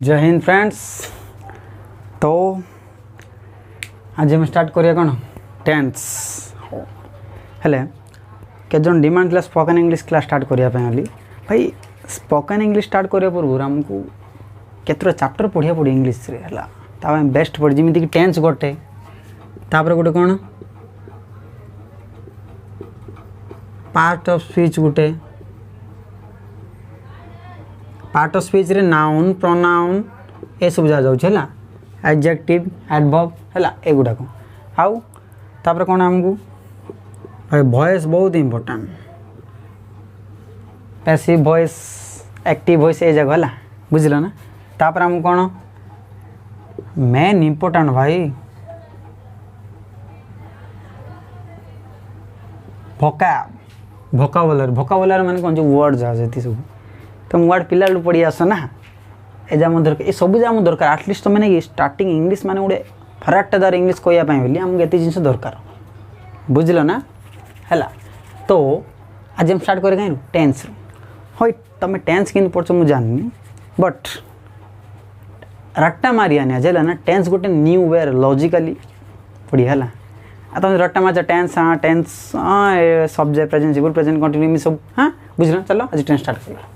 जय हिंद फ्रेंड्स। तो आज हम स्टार्ट करिया कौन टेंस हेले केजन demand class spoken English class start करिया पे भाई स्पोकन इंग्लिश स्टार्ट करिया पूर्व आमको केतरा चैप्टर पढ़िया पड़ी इंग्लिश रे हला ता बेस्ट पढ़ जमी कि टेंस गोटे तापर गोटे कौन पार्ट ऑफ स्पीच गोटे पार्ट ऑफ स्पीच रे नाउन प्रोनाउन ए सब जा जाउछ हला एडजेक्टिव एडवर्ब हला ए गुडा को आउ तापर कोन हमकू भाई वॉइस बहुत important passive voice active voice ए जगह हला बुझला ना तापर हम कोन मेन इंपोर्टेंट भाई भोकाबुलरी माने कोन जो वर्ड्स आ जति सब तो वर्ड पिला पड़ी आस ना एजा दरकार ये सब जाम दरकार एटलिस्ट तो मैंने स्टार्टिंग इंग्लिश माने गोटे फराकटादार इंग्लिश कहवाई बोली आमको ये जिन दरकार बुझल ना है। तो आज हम स्टार्ट करें कहीं टेंस हई तुम टेंस कि पढ़ मुझे जाननी बट रट्टा मारिया है ना टेंस गोटे न्यू वे लॉजिकली पढ़िया है तुम रट्टा मार टेंस हाँ टेंस हाँ subject present simple present continue सब हाँ बुझल चलो आज टेंस स्टार्ट कर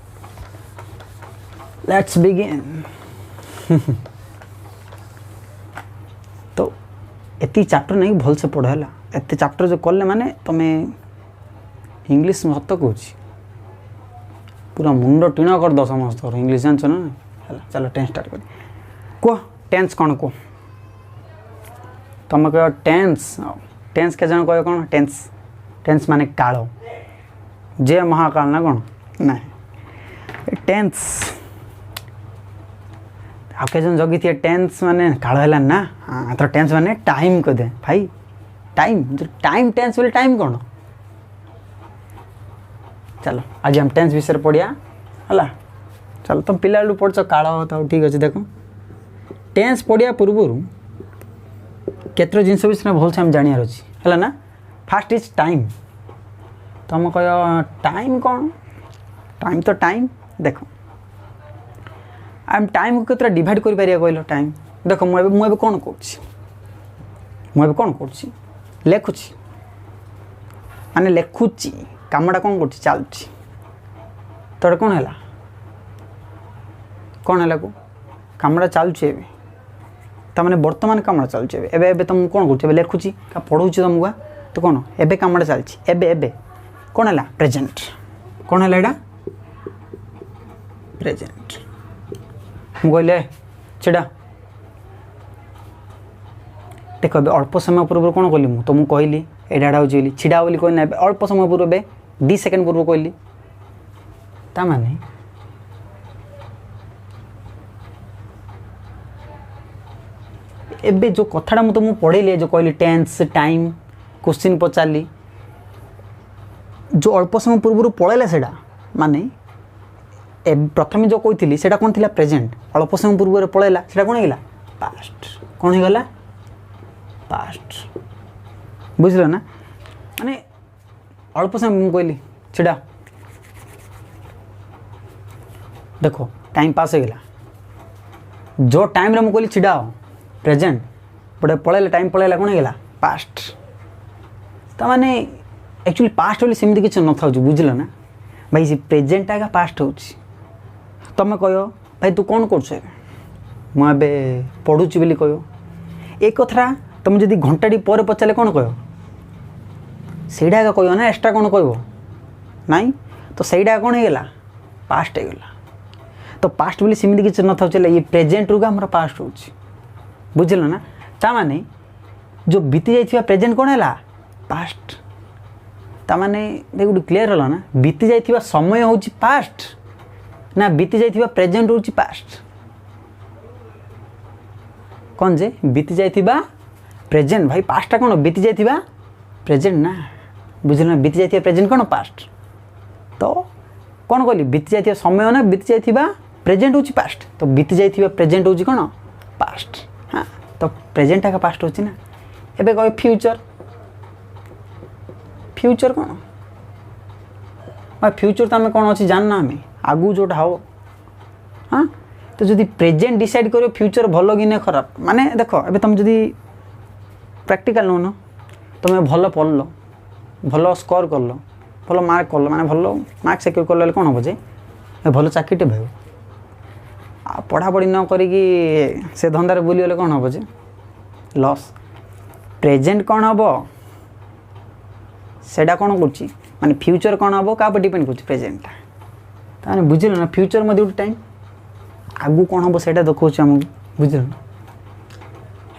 लेट्स बिगिन। तो एति चैप्टर नहीं भल से पढ़ है एत चैप्टर जो कले माने तुम्हें इंग्लिश सत कहूँ पूरा मुंड टीण कर दो समस्त इंग्लिश जान ना है चलो टेंस स्टार्ट कर कह टेंस कौन कह तुम कह टेंस टेंस के जन कह कौन टेंस टेंस माने काल जे महाकाल ना कौन ना टेंस आप जन जगी थी टेंस माने काल है ना हाँ तो टेंस माने टाइम को दे भाई टाइम जो टाइम टेंस बोले टाइम कौन चलो आज हम टेंस विषय पढ़िया है चलो तुम पिला पढ़ काल तो ठीक अच्छे देख टेंस पढ़िया पूर्व केतर जिनस विषय भल से जानार अच्छी है ना फास्ट इज टाइम तुम कह टाइम कौन टाइम तो टाइम देख आम टाइम को केतरा डिवाइड कर पारिया कहल टाइम देख मुझे कौन कौन कौन कर लेखुची माने लेखुची कामटा कौन कर चलुची तो कौन है कौन है को कामटा चलुची तमें बर्तमान कामटा चलुची एबे तुम कौन कर लेखुची का पढ़ाऊँ तुमको तो कौन एबे कामटा चलती एबे एबे कौन है प्रेजेंट कौन है यहाँ प्रेजेंट कहले छिड़ा देख अल्प समय पूर्व कौन कली मुझे तुमको कहली एडाड़ा हो छिड़ा बोली कहना अल्प समय पूर्व 2 सेकेंड पूर्व कहली ताने एबे जो कथाटा मुझे तुमको पढ़ेली जो कहली टेंस टाइम क्वेश्चन पचारि जो अल्प समय पूर्व पलैला से माने प्रथम जो कही से कौन थी प्रेजेंट अल्प समय पूर्व पलैला से कौन होगा पास्ट कौन होगा पास्ट बुझल ना माने अल्प समय मुझे कहली छिड़ा देखो टाइम पास हो गला जो टाइम रे मुझे कहली छिड़ा प्रेजेंट बड़े पलैला टाइम पलैला कौन होगा पास्ट तो माने एक्चुअली पास्ट बोली सेमती किसी न था बुझल ना भाई से प्रेजेंट आगे पास्ट हो तुम कह भाई तू कौन कर मुझे पढ़ुची बोली कह एक कथा तुम जब घंटाटी पर पचारे कौन कह सहीटा आगे कह ना एक्सट्रा कौन कह नाई तो सहीटा कौन होगा पास्ट होगा तो पास्ट बोली सेमती किसी न था ये प्रेजेंट रू आम पास्ट हो बुझल ना ताने जो बीती जाइए प्रेजेंट कौन है पास्ट ताने गोटे क्लीयर है ना बीती जाइए समय हूँ पास्ट ना बीती जाइए प्रेजेंट हूँ पास्ट कौन जे बीती जाइए प्रेजेंट भाई पास्टा कौन बीती जाइए प्रेजेंट ना बुझल ना बीती जाइए प्रेजेंट कौन पास्ट तो कौन कहली बीती जाइए समय ना बीती जाइए प्रेजेंट हूँ पास्ट तो बीती जाइए प्रेजेंट हूँ कौन पास्ट हाँ तो प्रेजेंट आगे पास्ट होची ना एबे कह फ्यूचर फ्यूचर कौन फ्यूचर तो आम कौन अच्छी जानना आम आगू जोटा हम हाँ तो जदि प्रेजेंट डिसाइड करो फ्यूचर भल कि नहीं खराब माने देख ए तुम जदि प्रैक्टिकल नौ तुम भल पढ़ल भल स्कोर कल भल मार्क कल माने भल मार्क सिक्योर कल कौन हम जे भल चाकरीटे भाई आ पढ़ापढ़ी न करी से धंदार बुलीगले कौन हम जे लॉस प्रेजेंट कौन हम सेटा कौन कर माने फ्यूचर कौन हम क्या डिपेंड कर प्रेजेंट ताने बुझल ना फ्यूचर मध्य गोटे टाइम आगु कौन हम से देखा आमको बुझल ना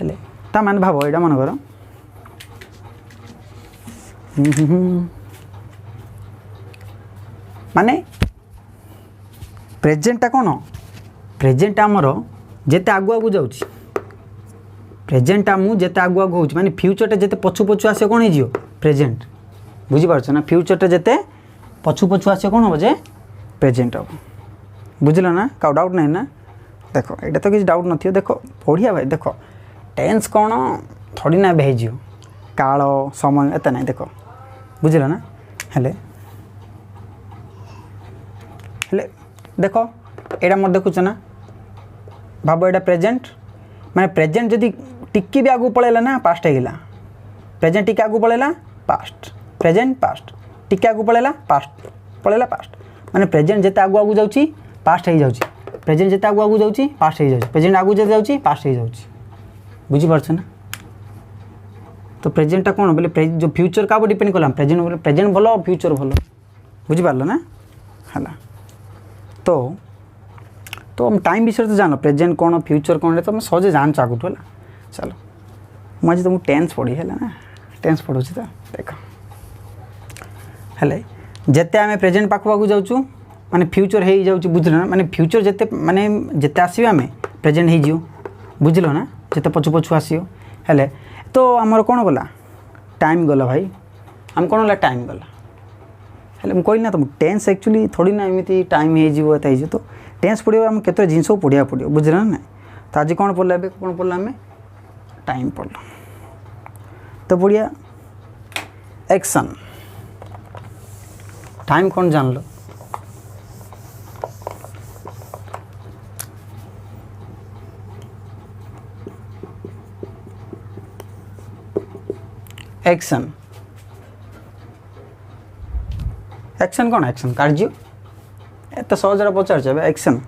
हेले ता माने भाव यहाँ मन कर माने प्रेजेंटा कौन प्रेजेंट आमर जेते आगु आगु जाउची प्रेजेंट आमु जेते आगु आगु होउची माने फ्यूचरटा जेते पछु पछु आसे कोन हिजियो प्रेजेंट बुझी पारछ ना फ्यूचरटा जेते पछु पछु आसे कोन हो जे प्रेजेंट हो बुझल ना का डाउट नहीं ना देखो एटा तो किसी डाउट नथियो देखो बढ़िया भाई देखो टेंस कौन थोड़ी ना भेजियो काल समय एत ना देखो बुझल ना हेले हेले देखो एटा मोर देखुछ ना भाव एटा प्रेजेंट माने प्रेजेंट जदि टिक्की भी आगु पळेला ना पास्ट हेगिला प्रेजेंट टिक्की आगु पळेला पास्ट प्रेजेंट पास्ट टिक्की आगु पळेला पास्ट माने प्रेजेंट जेते आगु आगु जाउची पास्ट हे जाउची प्रेजेंट जेते आगु आगु जाउची पास्ट हे जाउची प्रेजेंट आगु जेते जाउची पास्ट हे जाउची बुझी पारछ ना तो प्रेजेंटा कौन बोले जो फ्यूचर का डिपेंड कला प्रेजेंट बोले प्रेजेंट भलो फ्यूचर भलो बुझी पारल ना हला तो हम टाइम विषय तो जान प्रेजेंट कौन फ्यूचर कौन तो सहजे जान आगुठ है चलो मुझे तुमको टेंस पढ़ी है ना टेंस पढ़ू तो देख हेले जिते आम प्रेजेंट पाख पाक जाऊँ माने फ्यूचर हो जाऊँ बुझल ना माने फ्यूचर जिते माने जिते आसो आम प्रेजेंट हो बुझल ना जिते पछु पछु आसो हेले तो आमर कौन गला टाइम गला भाई आम कौन गला टाइम गला हेले मुझे कहली ना तुम टेंस एक्चुअली थोड़ी ना एमती टाइम हो तो टेंस पढ़ा आम केत जिन पढ़ा पड़ो बुझल ना तो आज कौन पढ़ला कौन पढ़ला आम टाइम पढ़ल तो बढ़िया एक्शन टाइम कौन जान लो एक्शन एक्शन कौन एक्शन कार्य एत सहज पचार एक्शन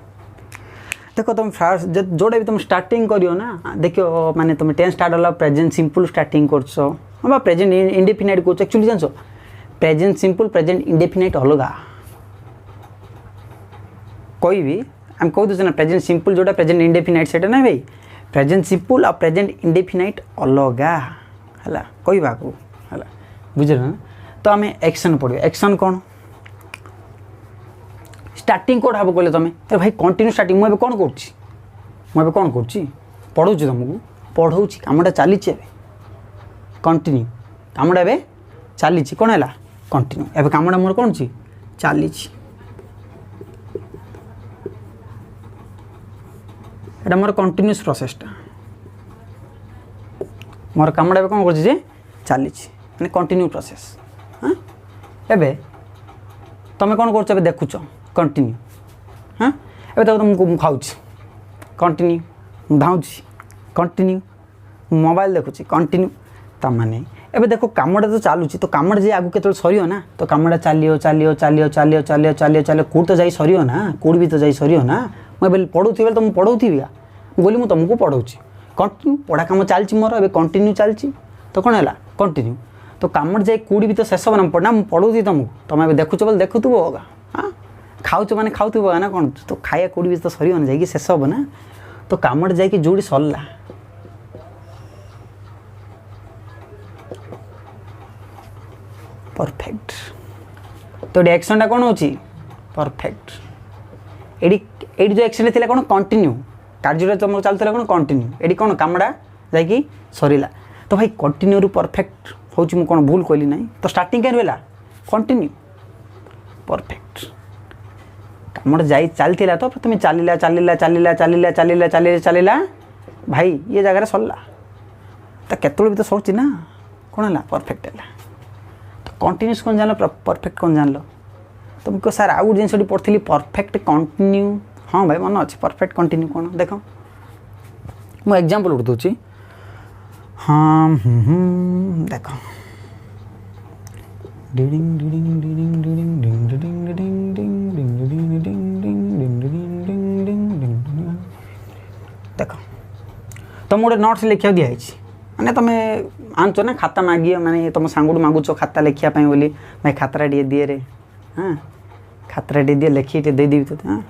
देखो तुम फास्ट जोटा भी तुम स्टार्टिंग करियो ना देखियो माने तुम टेंस स्टार्ट होला प्रेजेंट सिंपल स्टार्टिंग करछो बा प्रेजेंट इंडेफिनाइट करछो एक्चुअली जानछो प्रेजेंट सिंपल प्रेजेंट इंडेफिनाइट अलगा कोई भी हम कह दे ना प्रेजेंट सिंपल जोटा प्रेजेंट इंडेफिनाइट सेटा ना भाई प्रेजेंट सिंपल और प्रेजेंट इंडेफिनाइट अलगा है कहवा को है बुझल ना तो आम एक्शन पढ़ो एक्शन कौन स्टार्टिंग कौन हम कहले तुम अरे भाई कंटिन्यू स्टार्टिंग मुझे कौन मुझे कौन कर पढ़ाऊँ तुमको पढ़ाऊँ कमटा चली कंटिन्यू कमटा ए चली कौन है कंटिन्यू एवं कमटा मोर कौन चली एटा मोर कंटिन्यूस प्रोसेसटा मोर कमटा कौन कर चली माने कंटिन्यू प्रोसेस हाँ एबे तुम कौन कर देखुच कंटिन्यू हाँ ए तुमको खाऊँ कंटिन्यू धाऊँ कंटिन्यू मोबाइल देखुची कंटिन्यू तमाने एबे देखो कामटा तो चलुची तो कामटा जे आगु केतल सरियो ना तो कामटा चलियो चलियो चलियो चलियो चलियो चलियो चलियो कौट तो जाई सरियो ना कौट भी तो जाई सरियो ना मुझे पढ़ुथी बेले तुम पढ़ाऊथी बोली मुझे तुमको पढ़ाऊँ कंटिन्यू पढ़ा कम चलती मोर ए कंटिन्यू चलती तो कौन है कंटिन्यू तो कामट जाए कौड़ी भी तो शेष हो ना पढ़ना पढ़ाऊँ तुमको तुम देखुच बोले देखुव होगा हाँ खाऊच मैंने खाऊब ना कौन तो खाया कौड़ी भी तो सर ना जा शेष हम ना तो कामट जा जोड़ी सरला परफेक्ट तो ये एक्शन कौन हो परफेक्ट ये जो एक्शन थी कौन कंटिन्यू कार्य तुम चलता कौन कंटिन्यू ये कौन कामटा जा सरला तो भाई कंटिन्यू रु परफेक्ट हूँ मुझे कौन भूल कहली ना तो स्टार्टिंग कहीं रहा कंटिन्यू परफेक्ट कमटा जा चलता तो प्रथम चलला चलला चलला चलला चलला चलला चलला भाई ये जगह सरला तो केतल भी तो सरुची ना कौन है परफेक्ट है तो कंटिन्यूस कौन जान परफेक्ट कौन जान तुमको सर आउ जिन पढ़ी परफेक्ट कंटिन्यू हाँ भाई मन अच्छे परफेक्ट कंटिन्यू कौन देख मु एग्जांपल उठ दूची हाँ देख देख तुम गोटे नोट्स लिखा दिखाई माने तुम आनच ना खाता मागिए माने तुम सांगू मागुच खाता लिखापी बोली भाई खाताटा टे दिए रे हाँ खाताटा टे दिए लिखी टे देदेवी तो हाँ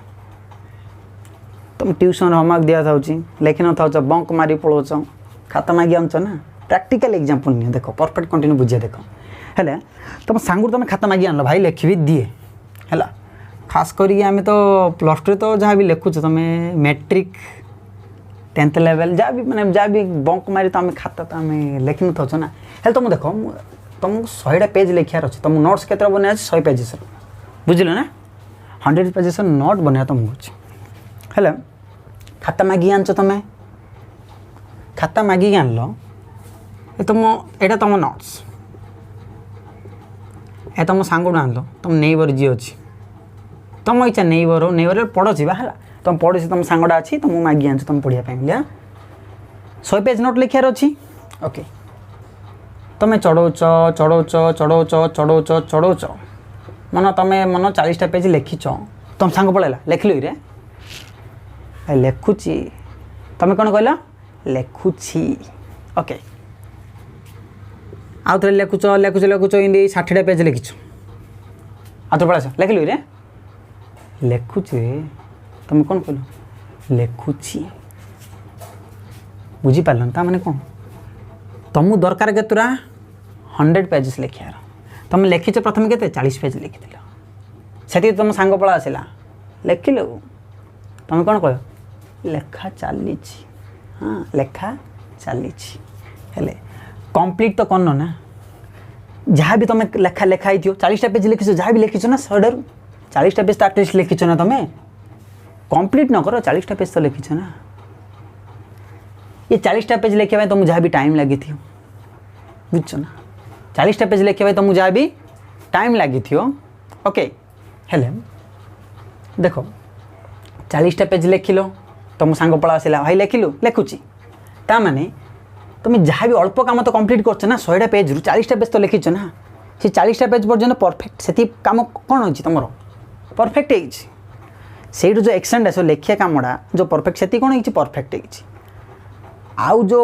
तुम ट्यूशन होमवर्क दिया था लिखि न था बंक मारी पलाच खाता मागी आनच ना प्रैक्टिकल एग्जांपल नहीं देख परफेक्ट कंटिन्यू बुझे देख है तुम सांगू तुम खाता मागी आन भाई लिखी भी दिए है खास करी आम तो प्लस टू तो जहाँ भी लिखुच तुम मैट्रिक 10th लेवल जहाँ भी मैंने जहाँ भी बंक मारी तो आम खाता तो आम लिखि न था ना है तुम देख तुमको 100टा पेज लिखार अच्छे तुम नोट्स के बना 100 पेजेस बुझल ना 100 पेजेस नोट बना तुमको अच्छे है खाता मागिक आनच तुम खाता मागिक आन तुम यहाँ तुम नोट्स ए तुम सांगू आन तुम नेबर जी अच्छी तुम इच्छा नेबर हो नेबर पढ़ोसी बा है तुम पढ़ोसी तुम सांगटा अच्छी तुम मागी आनच तुम पढ़ाई बोलिया 100 पेज नोट लिखार अच्छी ओके तुम चढ़ौच चढ़ौच चढ़ौच चढ़ौच चढ़ौच मन तुम मन 40टा पेज लिखिच तुम सांग पड़ेगा लिखल रे लिखुची तुम कौन कहल लिखुची ओके आउ थे लिखुच लिखुच लिखुच इन्दी 60टा पेज लिखिच आउ थे पढ़ास लिखल रे लिखुचे तुम कौन कहल लिखुची बुझीपार ता मैंने कौन तुमको दरकार के 100 पेजेस लिखार तुम लिखिच प्रथम के 40 पेज लिखि से तुम सांग पड़ा आसला लिखिल तुम कौन कह लेखा चली हाँ लेखा चली कंप्लीट तो करन ना जहाँ भी तुम लेखा लिखाई 40टा पेज लिखिच जहाँ भी लिखिच ना 100 40टा पेज तो आटलिस्ट लिखिच ना तुम कंप्लीट न कर 40टा पेज तो लिखिच ना ये 40टा पेज लिखा तुमको जहाँ भी टाइम लगी थी बुझ ना 40टा पेज लिखा तुमको जहाँ भी टाइम लगी थी ओके हेले देखो 40टा पेज लिखिल तुम सांग पड़ा आसला भाई लिखिलु लिखुची ता माने तुम जहाँ भी अल्प काम तो कंप्लीट कर ना 100टा पेज रु 40टा पेज तो लिखिच ना से 40टा पेज पर्यटन परफेक्ट से काम कौन हो तुम परफेक्ट से जो एक्सटेंड आस लिखिया कामटा जो परफेक्ट से कौन हो परफेक्ट आउ जो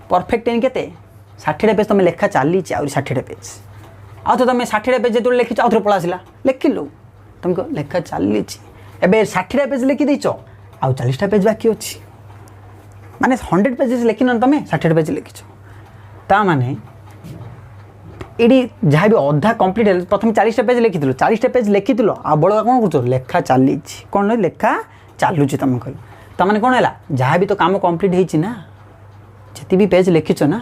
परफेक्ट के 60टा पेज तुम लेखा चली आउ 60टा पेज आउ तो तुम 60टा पेज जो लिखिच आउ थे पड़ा आसला लिखिलु तुमको लेखा चली एबे 60टा पेज लिखिदेच आउ 40टा पेज बाकी अच्छी माने 100 पेजेस लिखिन तुम 60टा पेज लिखिच ता माने ये जहाँ भी अधा कंप्लीट प्रथम 40टा पेज लिखिल 40टा पेज लिखिल आ बड़ा कौन कर लेखा चली कौन लेखा चलुच तुम कह तमें कौन है जहाँ भी तो काम कंप्लीट होती ना जी भी पेज लिखिच ना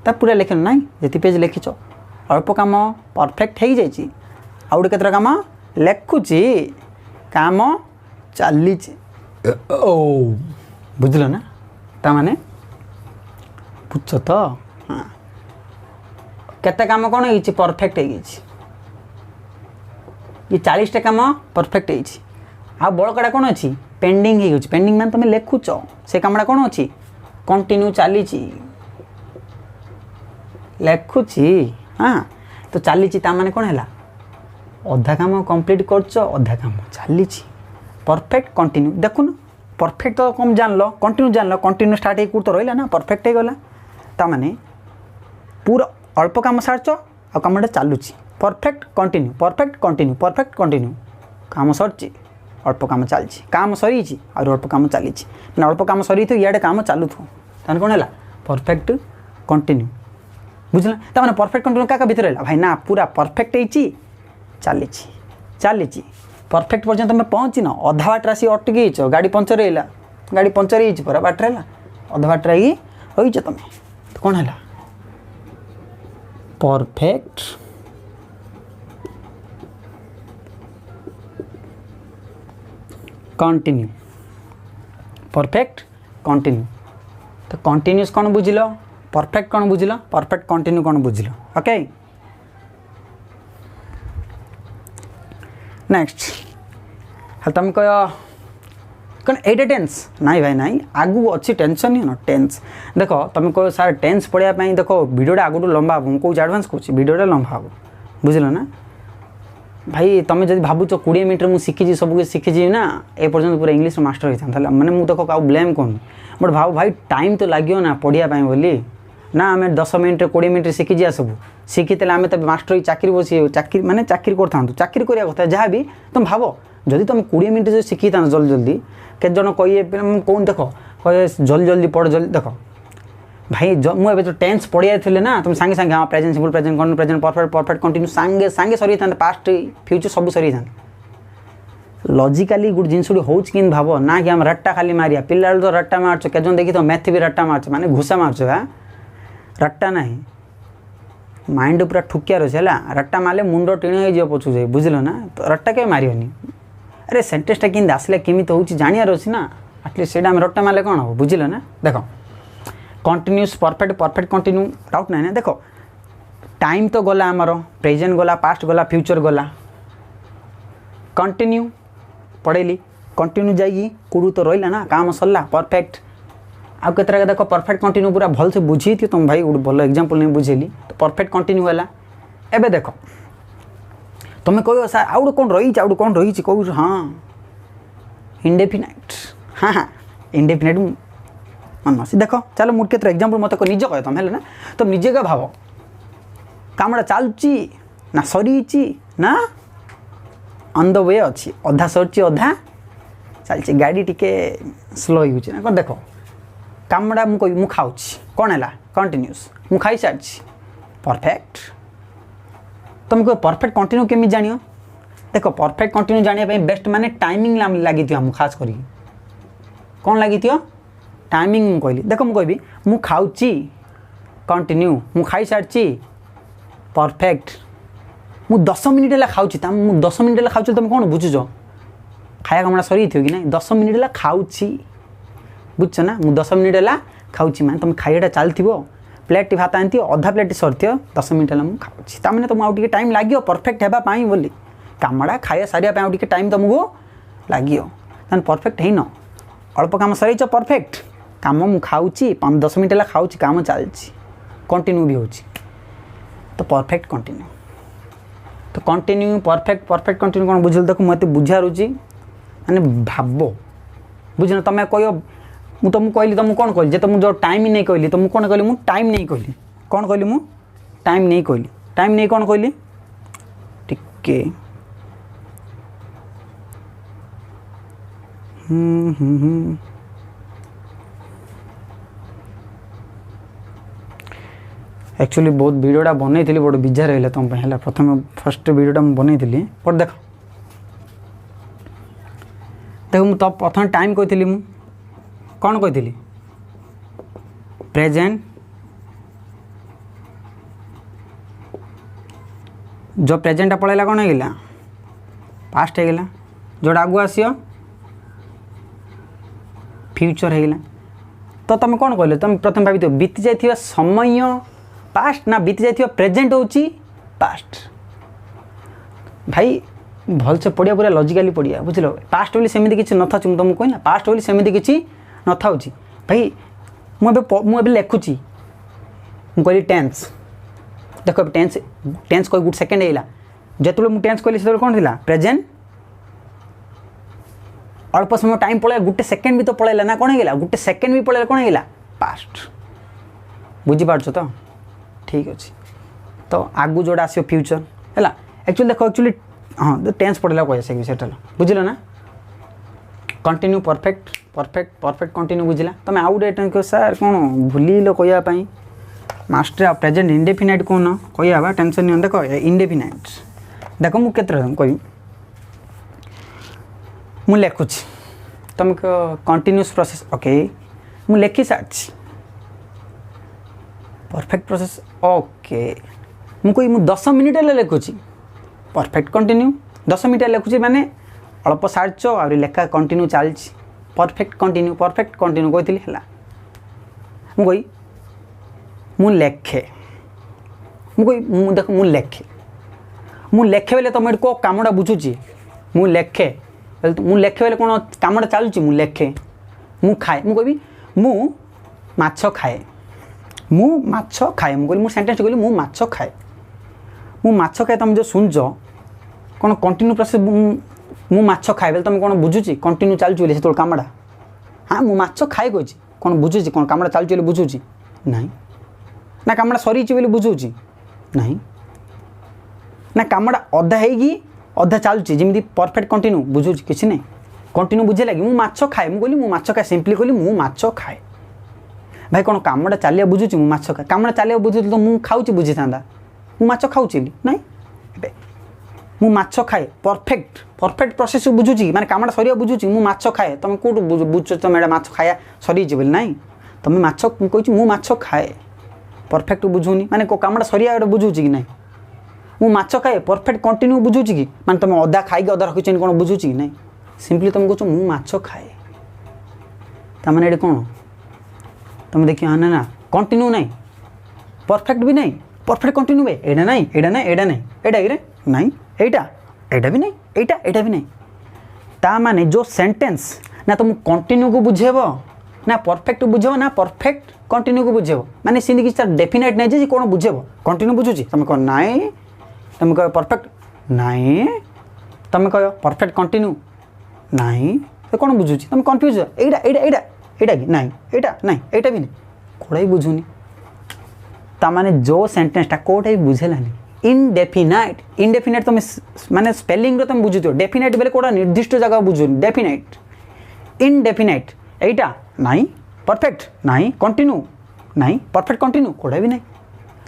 ता पूरा लिखन ना जी पेज लिखिच अल्प काम परफेक्ट हो जाए आउ गोटे केतरा काम लिखुची काम चली बुझल ना ता माने बुझ तो हाँ केते काम कौन हो परफेक्ट हो ये 40टा काम परफेक्ट हो बड़कटा कौन अच्छी पेंडिंग हो पेंडिंग मान तुम लिखुच से कामटा कौन अच्छी कंटिन्यू चली लिखुची हाँ तो चली माने कौन है अधा काम कंप्लीट करछ अधा काम चली परफेक्ट कंटिन्यू देखुन परफेक्ट तो कम जान लो कंटिन्यू स्टार्ट हो तो रहा ना परफेक्ट हो गला ता माने पूरा अल्प काम सारछ आ कामटा चलुची परफेक्ट कंटिन्यू काम सरची अल्प काम चलची काम सरी और अल्प काम चली अल्प काम सरी इे काम चलु ताने कौन है परफेक्ट कंटिन्यू बुझल ताने परफेक्ट कंटिन्यू क्या भीतर रहा भाई ना पूरा परफेक्ट होती चली परफेक्ट पर्यटन तुम पहुँची न अधा बाट आसी अटकी गाड़ी पंचर है गाड़ी पंचर हो पूरा बाट है अधा बाट हो तुम तो कौन है परफेक्ट कंटिन्यू परफेक्ट कंटिन्यू तो कंटिन्यूस कौन बुझिल परफेक्ट कौन बुझिल परफेक्ट कंटिन्यू कौन बुझिल ओके नेक्स्ट तुम कह कौन एटा टेन्स नाई भाई नाई आगू अच्छी टेंशन ही न टेन्स देख तुम कह सार टेन्स पढ़ाई देख भिडियोटा आगू लंबा हम कौन एडवांस कौच भिडियोटा लंबा हम बुझल ना भाई तुम जब भावुच 20 मिनट में शिखी सब शिखी ना ए पर्यंत पूरा इंग्लिश मास्टर होता मैंने मुझे देख क्या ब्लेम कौन बट भाव भाई टाइम तो लगे ना पढ़ाई बोली ना आम 10 मिनट 20 मिनट शिखी सब शिखी आम तो मास्टर चाकरी बसी चाकरी माने चाकरी चाकरी करवा कथा जहाँ भी तुम भाव जदि तुम 20 मिनट जो शिखी था जल्दी जल्दी के जन कहे कौन देख कहे जल्दी जल्दी पढ़ जल्दी देख भाई मुझे तो टेन्स पढ़िया थे ना तुम सांगे सांगे हाँ present simple present continue present perfect perfect continue सांगे सांगे सरी था पास्ट फ्यूचर सब सरी था लॉजिकली गुड जिनस कि भाव ना कि आम रट्टा खाली मारिया पिला तो रट्टा मार्च के देखी तो मैथ भी रट्टा मार्च माने घुसा मार्च रट्टा ना माइंड पूरा ठुकियार अच्छे है रट्टा मारे मुंड टीण हो पचु जाए बुझल ना तो रट्टा के मारियोनी अरे सेंटेंसटा कि आसला केमी हो जानियार अच्छी ना आटलिस्ट से रट्टा मारे कौन हम बुझल ना देख continuous perfect perfect continue doubt ना देख टाइम तो गला आमर प्रेजेंट गला पास्ट गला फ्यूचर गला कंटिन्यू पढ़ेली कंटिन्यू जाइए कुड़ू तो रहा ना काम सरला परफेक्ट आउ केतरा देख परफेक्ट कंटिन्यू पूरा भल से बुझी थी तुम भाई गोटे भल एग्जांपल नहीं बुझेली तो परफेक्ट कंटिन्यू है एबे देख तुम्हें कह सार आउ कौन रही कह हाँ इंडेफिनाइट हाँ हाँ इंडेफिनाइट मन से देख चलो मुझे केतर एग्जांपल मत निज कह तुम है ना तुम निजे का भाव कामटा चलुची ना सरी ना ऑन द वे अच्छी अधा सरची अधा चलती गाड़ी टिके स्लो हो ना देख कामटा मुझे खाऊँ कौन है कंटिन्यूस मुझे खाई सारी परफेक्ट तुम कह परफेक्ट कंटिन्यू केमी जान देख परफेक्ट कंटिन्यू जानापी बेस्ट माने टाइमिंग लगी खास कर कौन लगी टाइमिंग मुझे कहली देख मुझे कहबी मु खाऊँ कंटिन्यू मु खाई सारी परफेक्ट मु 10 मिनिट है खाऊँ 10 मिनिट है खाऊँ तुम कौन बुझुच खाया कामटा सरी थी कि ना 10 मिनिट है खाऊँ बुझ ना मु 10 मिनिट है खाऊँ माने तुम खाइटा चलती प्लेट भात आनी अधा प्लेट सरती 10 मिनिट है मुझे खाऊँ तुम आउ टाइम लगे परफेक्ट होगापाई बोली कामटा खाया सारे आउ टाइम तुमको लगे परफेक्ट है न अल्प कम सर परफेक्ट कम मुझे खाऊँ 10 मिनिट है खाऊँ कम चलती कंटिन्यू भी हो तो परफेक्ट कंटिन्यू तो कंटिन्यू परफेक्ट परफेक्ट कंटिन्यू कौन बुझल देख मत बुझा रुचि माने भाव बुझना तुम कह मु तुमको कहली तुमको कौन कहली जो तुम जो टाइम नहीं कहली तुमको कौन कहली मुझे टाइम नहीं कहली कौन कहली मुझे टाइम नहीं कहली टाइम नहीं कौन कहली टिके एक्चुअली बहुत वीडियोटा बनई थी बड़े बिजा रहा तुम है प्रथम फर्स्ट वीडियोटा बनई थी पर देख देख मुझे तो प्रथम टाइम कही मु कौन कही प्रेजेंट जो प्रेजेंटा पलैला कौन होगा पास्ट होगा जोटा आगु आसियो फ्यूचर होगा तो तुम कौन कहल तुम प्रथम भावी बीती जाइए समय पास्ट ना बीती जाइए प्रेजेंट होची पास्ट भाई भल से पढ़िया पूरा लॉजिकली पढ़िया बुझल पास्ट बोली सेमती किसी न था तुमको कहना पास्ट बोली सेमती किसी न था भाई मुझे लिखुची कहली टेन्स देख टेन्स टेन्स कह गुड सेकेंड होगा जो मुझे टेन्स कहली से कौन थी प्रेजेंट अल्प समय टाइम पलैला गोटे सेकेंड भी तो पलैला ना कौन होगा गोटे सेकेंड भी पलैला कौन होगा पास्ट बुझीपार तो ठीक अच्छे तो आगू जोड़ा आसो फ्यूचर है एक्चुअली देख एक्चुअली हाँ तो टेन्स पढ़ला कह से विषयटा बुझल ना continue perfect perfect perfect continue बुझला तुम आउ गोटे सार कौन भूल कहवाई मास्टर आ प्रेजेंट इंडेफिनाइट कौन कह टेंशन नहीं देख इंडेफिनाइट देख मुझे कह मु लिखुची तुम कंटिन्यूस प्रोसेस ओके मु लिखी सारी परफेक्ट प्रोसेस ओके मु कोई मु 10 मिनिट लिखुची परफेक्ट कंटिन्यू 10 मिनिट लिखुची माने अल्प सार्च आ लेखा कंटिन्यू चलती परफेक्ट कंटिन्यू कही है मुई मु लेखे मु देख मु लेखे बेले तुम को कामटा बुझुची मु लेखे मु लेखे बेले कौन कमटा चलुची मु लेखे मु खाए मु कहबी मु माछ खाए मु माछ खाए मु कहली मु सेंटेंस कहली मु माछ खाए मु माछ खाए तुम जो सुनछ कौन कंटिन्यू प्रोसेस मु माछ खाए बेले तुम कौन बुझुची कंटिन्यू चलुची बोले से कामटा हाँ मु माछ खाए कहूँ कौन बुझुची कौन कामटा चलुची बोले बुझुची नहीं ना कामटा सरीची बोले बुझुची नहीं ना कामटा अधा हैगी अधा चलुची जमी परफेक्ट कंटिन्यू बुझुची किसी नहीं कंटिन्यू बुझे लगे मु माछ खाए मु कहली मु माछ खाए सिंपली कहली मु माछ खाए भाई कौन कामटा चलिया बुझुची मु माछ खाए कामटा चलिया बुझुची तो मु खाऊची बुझी था मु माछ खाऊची नहीं मु माछ खाए परफेक्ट परफेक्ट प्रोसेस बुझुची माने कामटा सरिया बुझुची मु माछ खाए तुम कोट बुझुच तुम एडा माछ खाया सरी बोले नहीं तुम माछ कहूँ मु माछ खाए परफेक्ट बुझुनी माने को कामटा सरिया एडा बुझुची कि नहीं मु माछ खाए परफेक्ट कंटिन्यू बुझुची कि माने तुम अधा खाई अधा रखी कौन बुझुची कि नहीं सिंपली तुम कहूँ मु माछ खाए तमाने एडे कौन तुम देखिए हाँ ना कंटिन्यू नहीं परफेक्ट भी नहीं परफेक्ट कंटिन्यू बे एडा नहीं एडा नहीं एडा नहीं एडा रे नहीं एटा एटा भी नहीं एटा एटा भी नहीं ता माने जो सेंटेंस ना तुम कंटिन्यू को बुझेबो ना परफेक्ट बुझेबो ना परफेक्ट कंटिन्यू को बुझेबो माने सिंधी कि डेफिनेट नहीं जे कोन बुझेबो कंटिन्यू बुझुची तुम कह नाई तुम कह परफेक्ट नाई तुम कह परफेक्ट कंटिन्यू नाई तो कौन बुझुची तुम कन्फ्यूज एटा एटा एटा एटा कि नहीं एटा नहीं एटा भी नहीं कोड़ा ही बुझुनी ता माने जो सेंटेंसटा कोड़ा ही बुझेलानी इनडेफिनाइट इनडेफिनाइट तुम माने स्पेलिंग रो तुम बुझुतो डेफिनाइट बेले कोड़ा निर्दिष्ट जगह बुझुनी डेफिनाइट इनडेफिनाइट एटा नहीं परफेक्ट नहीं कंटिन्यू नहीं परफेक्ट कंटिन्यू कोड़ा भी नहीं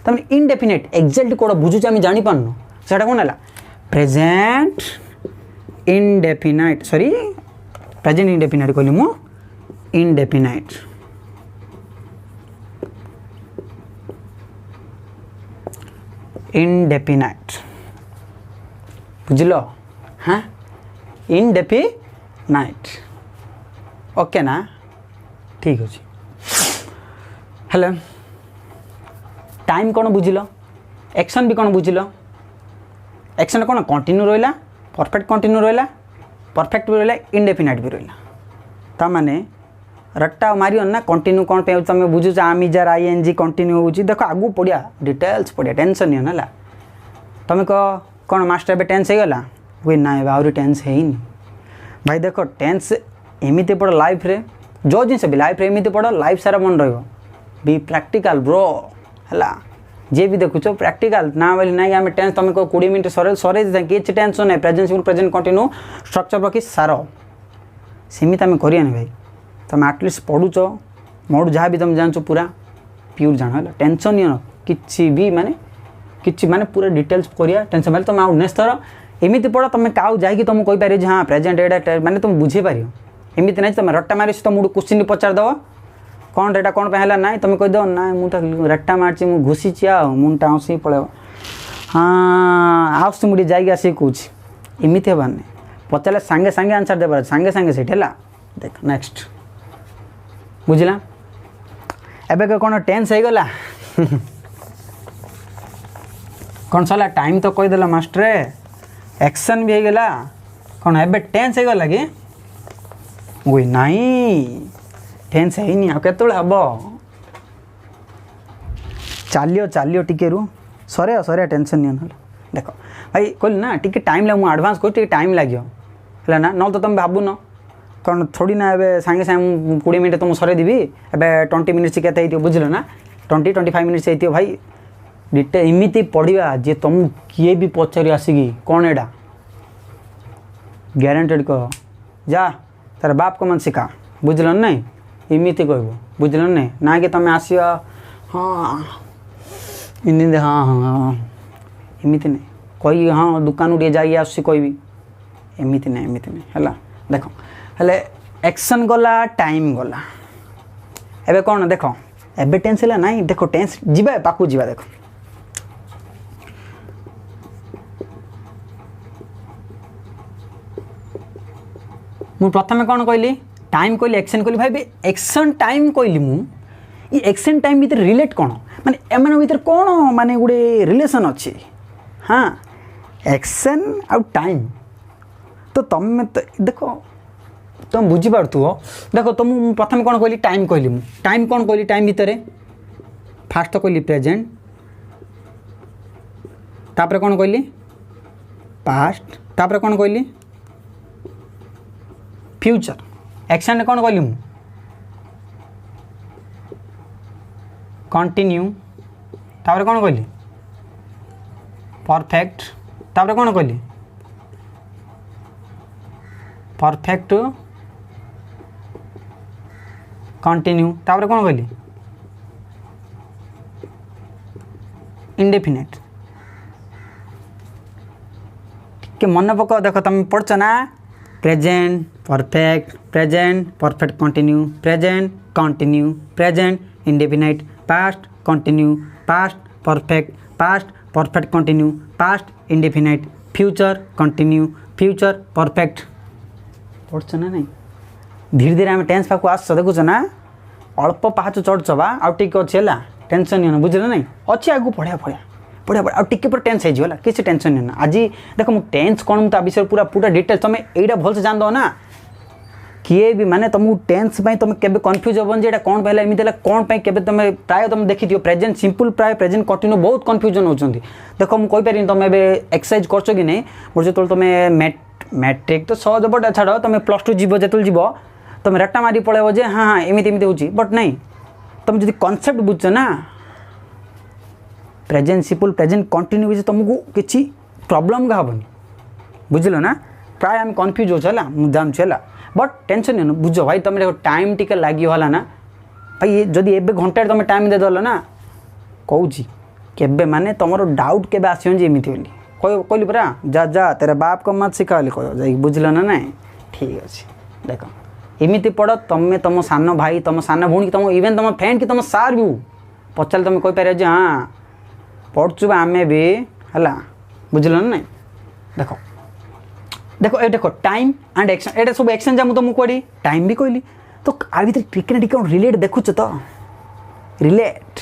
तुम इनडेफिनाइट एक्जेक्ट कोड़ा बुझुची आम जानी पारनो सेटा कोन हला present indefinite sorry present indefinite कहली मु इनडेफिनाइट इनडेफिनाइट बुझल हाँ इनडेफिनाइट ओके ना ठीक अच्छे हेलो टाइम कौन बुझल एक्शन भी कौन बुझल एक्शन कौन कंटिन्यू रहा परफेक्ट कंटिन्यू रहा परफेक्ट भी रहा इनडेफिनाइट भी रहा ता माने रट्टा मारियो ना कंटिन्यू कौन पे तुम बुझुच आम इजार आईएनजी कंटिन्यू हो देख आगू पढ़िया डिटेल्स पढ़िया टेंशन नहीं है तुम कह कौन मास्टर ए टेंस हो गला कोई ना आहरी टेंस है भाई देख टेंस एमती पढ़ लाइफ रे जो जिन भी लाइफ रे एमती पढ़ लाइफ सारा मन रही प्रैक्टिकल ब्रो है जे भी देखुच प्रैक्टिकल ना बोली ना आम टेंस तुम कह 20 मिनट सर किसी टेंशन नहीं present simple present continue structure रखी सार सेमती आम करिया भाई तुम आटलिस्ट पढ़ुच मोड़ जहाँ भी तुम जान पूरा प्योर जान है टेंशन नहीं किसी भी माने पूरा डिटेल्स करिया टेंशन मारे तुम आउ नेक्स्ट थर एमती पढ़ तुम क्या जाकि तुम कहीपर हाँ प्रेजेंट एटा माने तुम बुझे पार एमती ना तुम रट्टा मारी तुम गोटे क्वेश्चन पचारद कौन एटा कौन है ना तुम कहीद ना मुझे रट्टा मार्ची मुझे घुसी मुंडा आसी पड़े हाँ आस मुझे जाकि आसिक कौच एमती हेबार नहीं पचारे सांगे सांगे आंसर देवार सांगे सांगे से देख नेक्स्ट बुझला एबे कौन टेंस हो गला कौन साला टाइम तो कहीदेला मास्टर एक्शन भी हो गला कौन एबे टेंस हो गला कि वही नहीं टेंस है नहीं आते हम चलियो चलियो टिके रू सरे सरे टेंशन नहीं ना देख भाई कहली ना टिके टाइम लगे मुझे आडभांस कह टाइम लगे है ना ना तो तुम भावुन कौन थोड़ी ना ए सांगे सांगे 20 मिनट तुम सर देवी ए 20 मिनट के बुझल ना 20-25 मिनट से भाई डिटेल इमिति पढ़ा जे तुम किए भी पचारि आसिकी कौन एडा ग्यारंटेड कह जा तार बाप को मन शिखा बुझल नहीं इमिति कह बुझल नहीं ना कि तुम आस हाँ इन हाँ हाँ इमिति नहीं कही हाँ दुकान टे जाइए आस कहबी एमती नहीं है देख हेले एक्शन गला टाइम गला एबे कौन देख एबे टेंस है ना देख टेंस जीवा पाकू जीवा देख मु प्रथम कौन कहली टाइम कहली एक्शन कहली भाई एक्शन टाइम कहली मु ये एक्शन टाइम भीतर रिलेट कौन माने एमान भीतर कौन माने गुड़े रिलेशन अच्छी हाँ एक्शन आउ टाइम तो तुम तो देख तुम बुझीपार्थुव देख तुम प्रथम कौन कहली टाइम कहली टाइम कौन कहली टाइम भितर फास्ट तो कहली प्रेजेंट तापर कौन कहली पास्ट तापर कौन कहली फ्यूचर एक्शन कौन कहली मु कंटिन्यू तापर कौन कहली परफेक्ट तापर कौन कहली परफेक्ट कंटिन्यू तापर कौन कहली इंडेफिनेट के मन पक देख तुम पढ़च ना present perfect continue present indefinite past continue past perfect continue past indefinite future continue future perfect पढ़च ना नहीं धीरे धीरे आम टेन्स पाक आस देखुच ना अल्प पाहाच चढ़च बा आउ टिके अच्छे है टेंशन नहीं बुझल नहीं अच्छी आगू पढ़िया पढ़िया पढ़िया पढ़िया टिके पर टेन्स होगा किसी टेंशन नहीं आज देख मुझे टेन्स कौन मुझे विषय पूरा पूरा डिटेल्स तुम यहाँ भलसे जान दो ना किए भी माने तुमको टेन्स तुम केबे कन्फ्यूज हेबन जे कौन पहले एमती कौन के तुम प्राय तुम देखी प्रेजेंट सिंपल प्राय प्रेजेंट कंटिन्यू बहुत कन्फ्यूजन होती देख मुझे कहीपर तुम एक्सरसाइज कर कि नहीं मोर जो तुम मैट्रिक तो सहज बट छाड़ तुम +2 जीव जो जीव तुम रेटा मारी पलैब जे हाँ हाँ एमती एमती हो बट नहीं तुम जो कनसेप्ट बुझ ना प्रेजेंट सिंपल प्रेजेंट कंटिन्यू विषय तुमको किसी प्रॉब्लम का हेनी बुझल ना प्राय आम कन्फ्यूज हो जानूँ है बट टेंशन नहीं बुझ भाई तुम देखो टाइम टिके लगे ना भाई जदि एबे घंटे तुम टाइम देदेल ना कौन केबे माने तुम डाउट केबे आसमती बोली कहली परा जा जा तेरे बाप को मत सिखा कह जा बुझल ना ना ठीक अच्छे देख एमती पढ़ तुम तुम सान भाई तुम सान भूणी तुम इवेन तुम फ्रेंड कि तुम सार भी पचारे तुम कहीपर जे हाँ पढ़ुचु आम भी है बुझल ना नहीं देख देखो ये देखो टाइम एंड एक्शन ये सब एक्शन जा तुमको कही टाइम भी कहली तो आ भर टिके टिके रिलेट देखुच तो रिलेट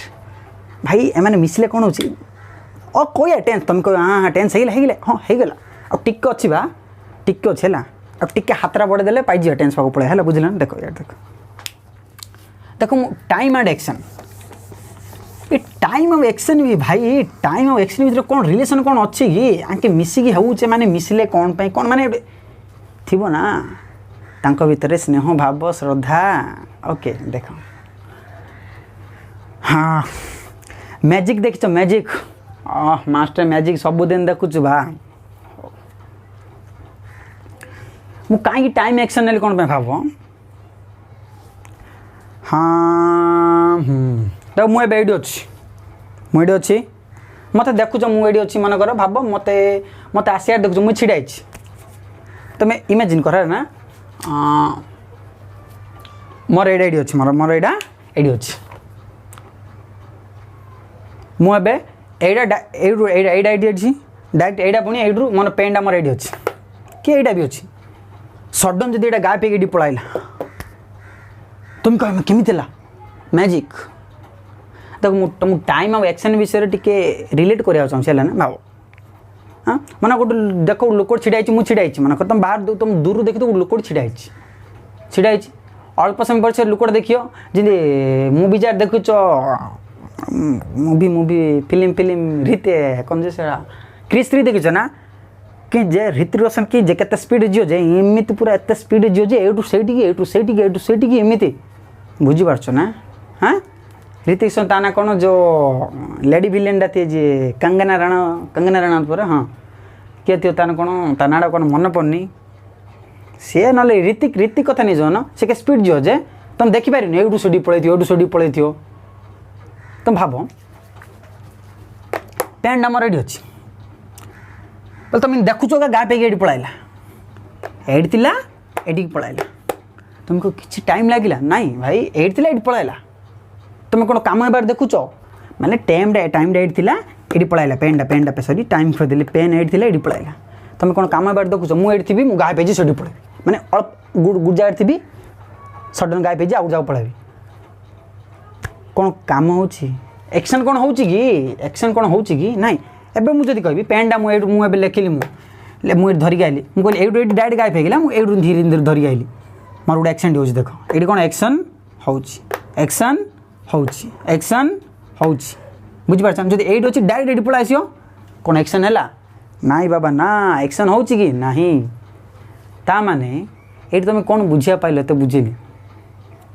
भाई एम मिसले कौन हो कह टेन्स तुम कह हाँ हाँ टेन्स होगा हाँ होगला आ टिके अच्छी बा टिके अच्छे है आ टिके हाथरा बढ़ेदेले पाई टेन्स पाक पड़े है बुझल देख यार देख देखो टाइम एंड एक्शन ये टाइम ऑफ एक्शन भी भाई टाइम ऑफ एक्शन भीतर कौन रिलेशन कौन अच्छी कि आंके मिसिकी होचे माने मिसले कौन पे कौन माने थिबो ना तांको भीतर स्नेह भाव श्रद्धा ओके देखो हाँ मैजिक देखिଛ मैजिक मास्टर मैजिक सबुदिन देखुछु बा मु काई टाइम एक्शन नेल कौन पे भाव हाँ देख मुझे ये अच्छी अच्छी मत देखुच मुझे अच्छी मनकर भाव मत मत आसियार देखुच मुझे छिड़ाई तुम इमेजिन कर ना मोर ये अच्छी मोर यहाँ ये अच्छी मुझे एडी अच्छी डायरेक्ट यहाँ पुणी यू मोर पेनटा मोर ये अच्छी कि यहाँ भी अच्छी सडन जब यहाँ गायब होगी पलाइला तुम कह केमी मैजिक देख तुम टाइम ऑफ एक्शन विषय टिके रिलेट करा चाहिए ना भाव हाँ मन गोटे देख लोक छिड़ाई मुझे छिड़ाई मन तुम बाहर तुम दूर देखी तो लोक छिड़ाई अल्प समय पर से लोक देखियो जी मुवी जार देखुच मुवी फिल्म रीते कौन जे क्रिस 3 देखिछ ना कि जे ऋतिक रोशन कि जे केते स्पीड जियो जे एमती पूरा एत स्पीड जियो जे एटू सेठी एमती बुझी पारछ ना हाँ ऋतिक रोशन ताना कौन जो लेडी विलेन थी जे कंगना राणा पर हाँ किए थी ताना कौन ता नाड़ा कौन मन पड़नी सी ना ऋतिक कथा नहीं जो ना से के स्पीड जो जे तुम देखिपार एटू सेठी पलि तुम भाव पैंट आमर ये अच्छी बोले तुम देखुच गाप ये पलाइला ये पलाइला तुमको किसी टाइम लगे नाई भाई ये पलाइला तुम कौन कम होबार देखुच माने टाइम ये पलाइला पेनटा पे सरी टाइम खोदेली पेन ये पलाइला तुम कौन कम होबार देखुच मुझे थी मुझे गायब हो से पड़े मैंने अल्प गुड जगह थी सडन गायब हो जाऊ पलैबी कौन कम हो एक्शन कौन हो एक्शन कौन हो ना एबे मुझे कहबी पेनटा मुझे लिखिली मुझे धरिक आइली मुझे ये डायरेक्ट गायब हो गला मुझे धीरे धीरे धरिक आइली मोर गोटे एक्शन हो देख ये कौन एक्शन होक्शन होक्शन हो बुझीपार जब ये अच्छी डायरेक्ट ये पड़ा आसो कौन एक्शन है ना बाबा ना एक्शन हो कि ना ता माने ये तुम कौन बुझा पाइल तो बुझेली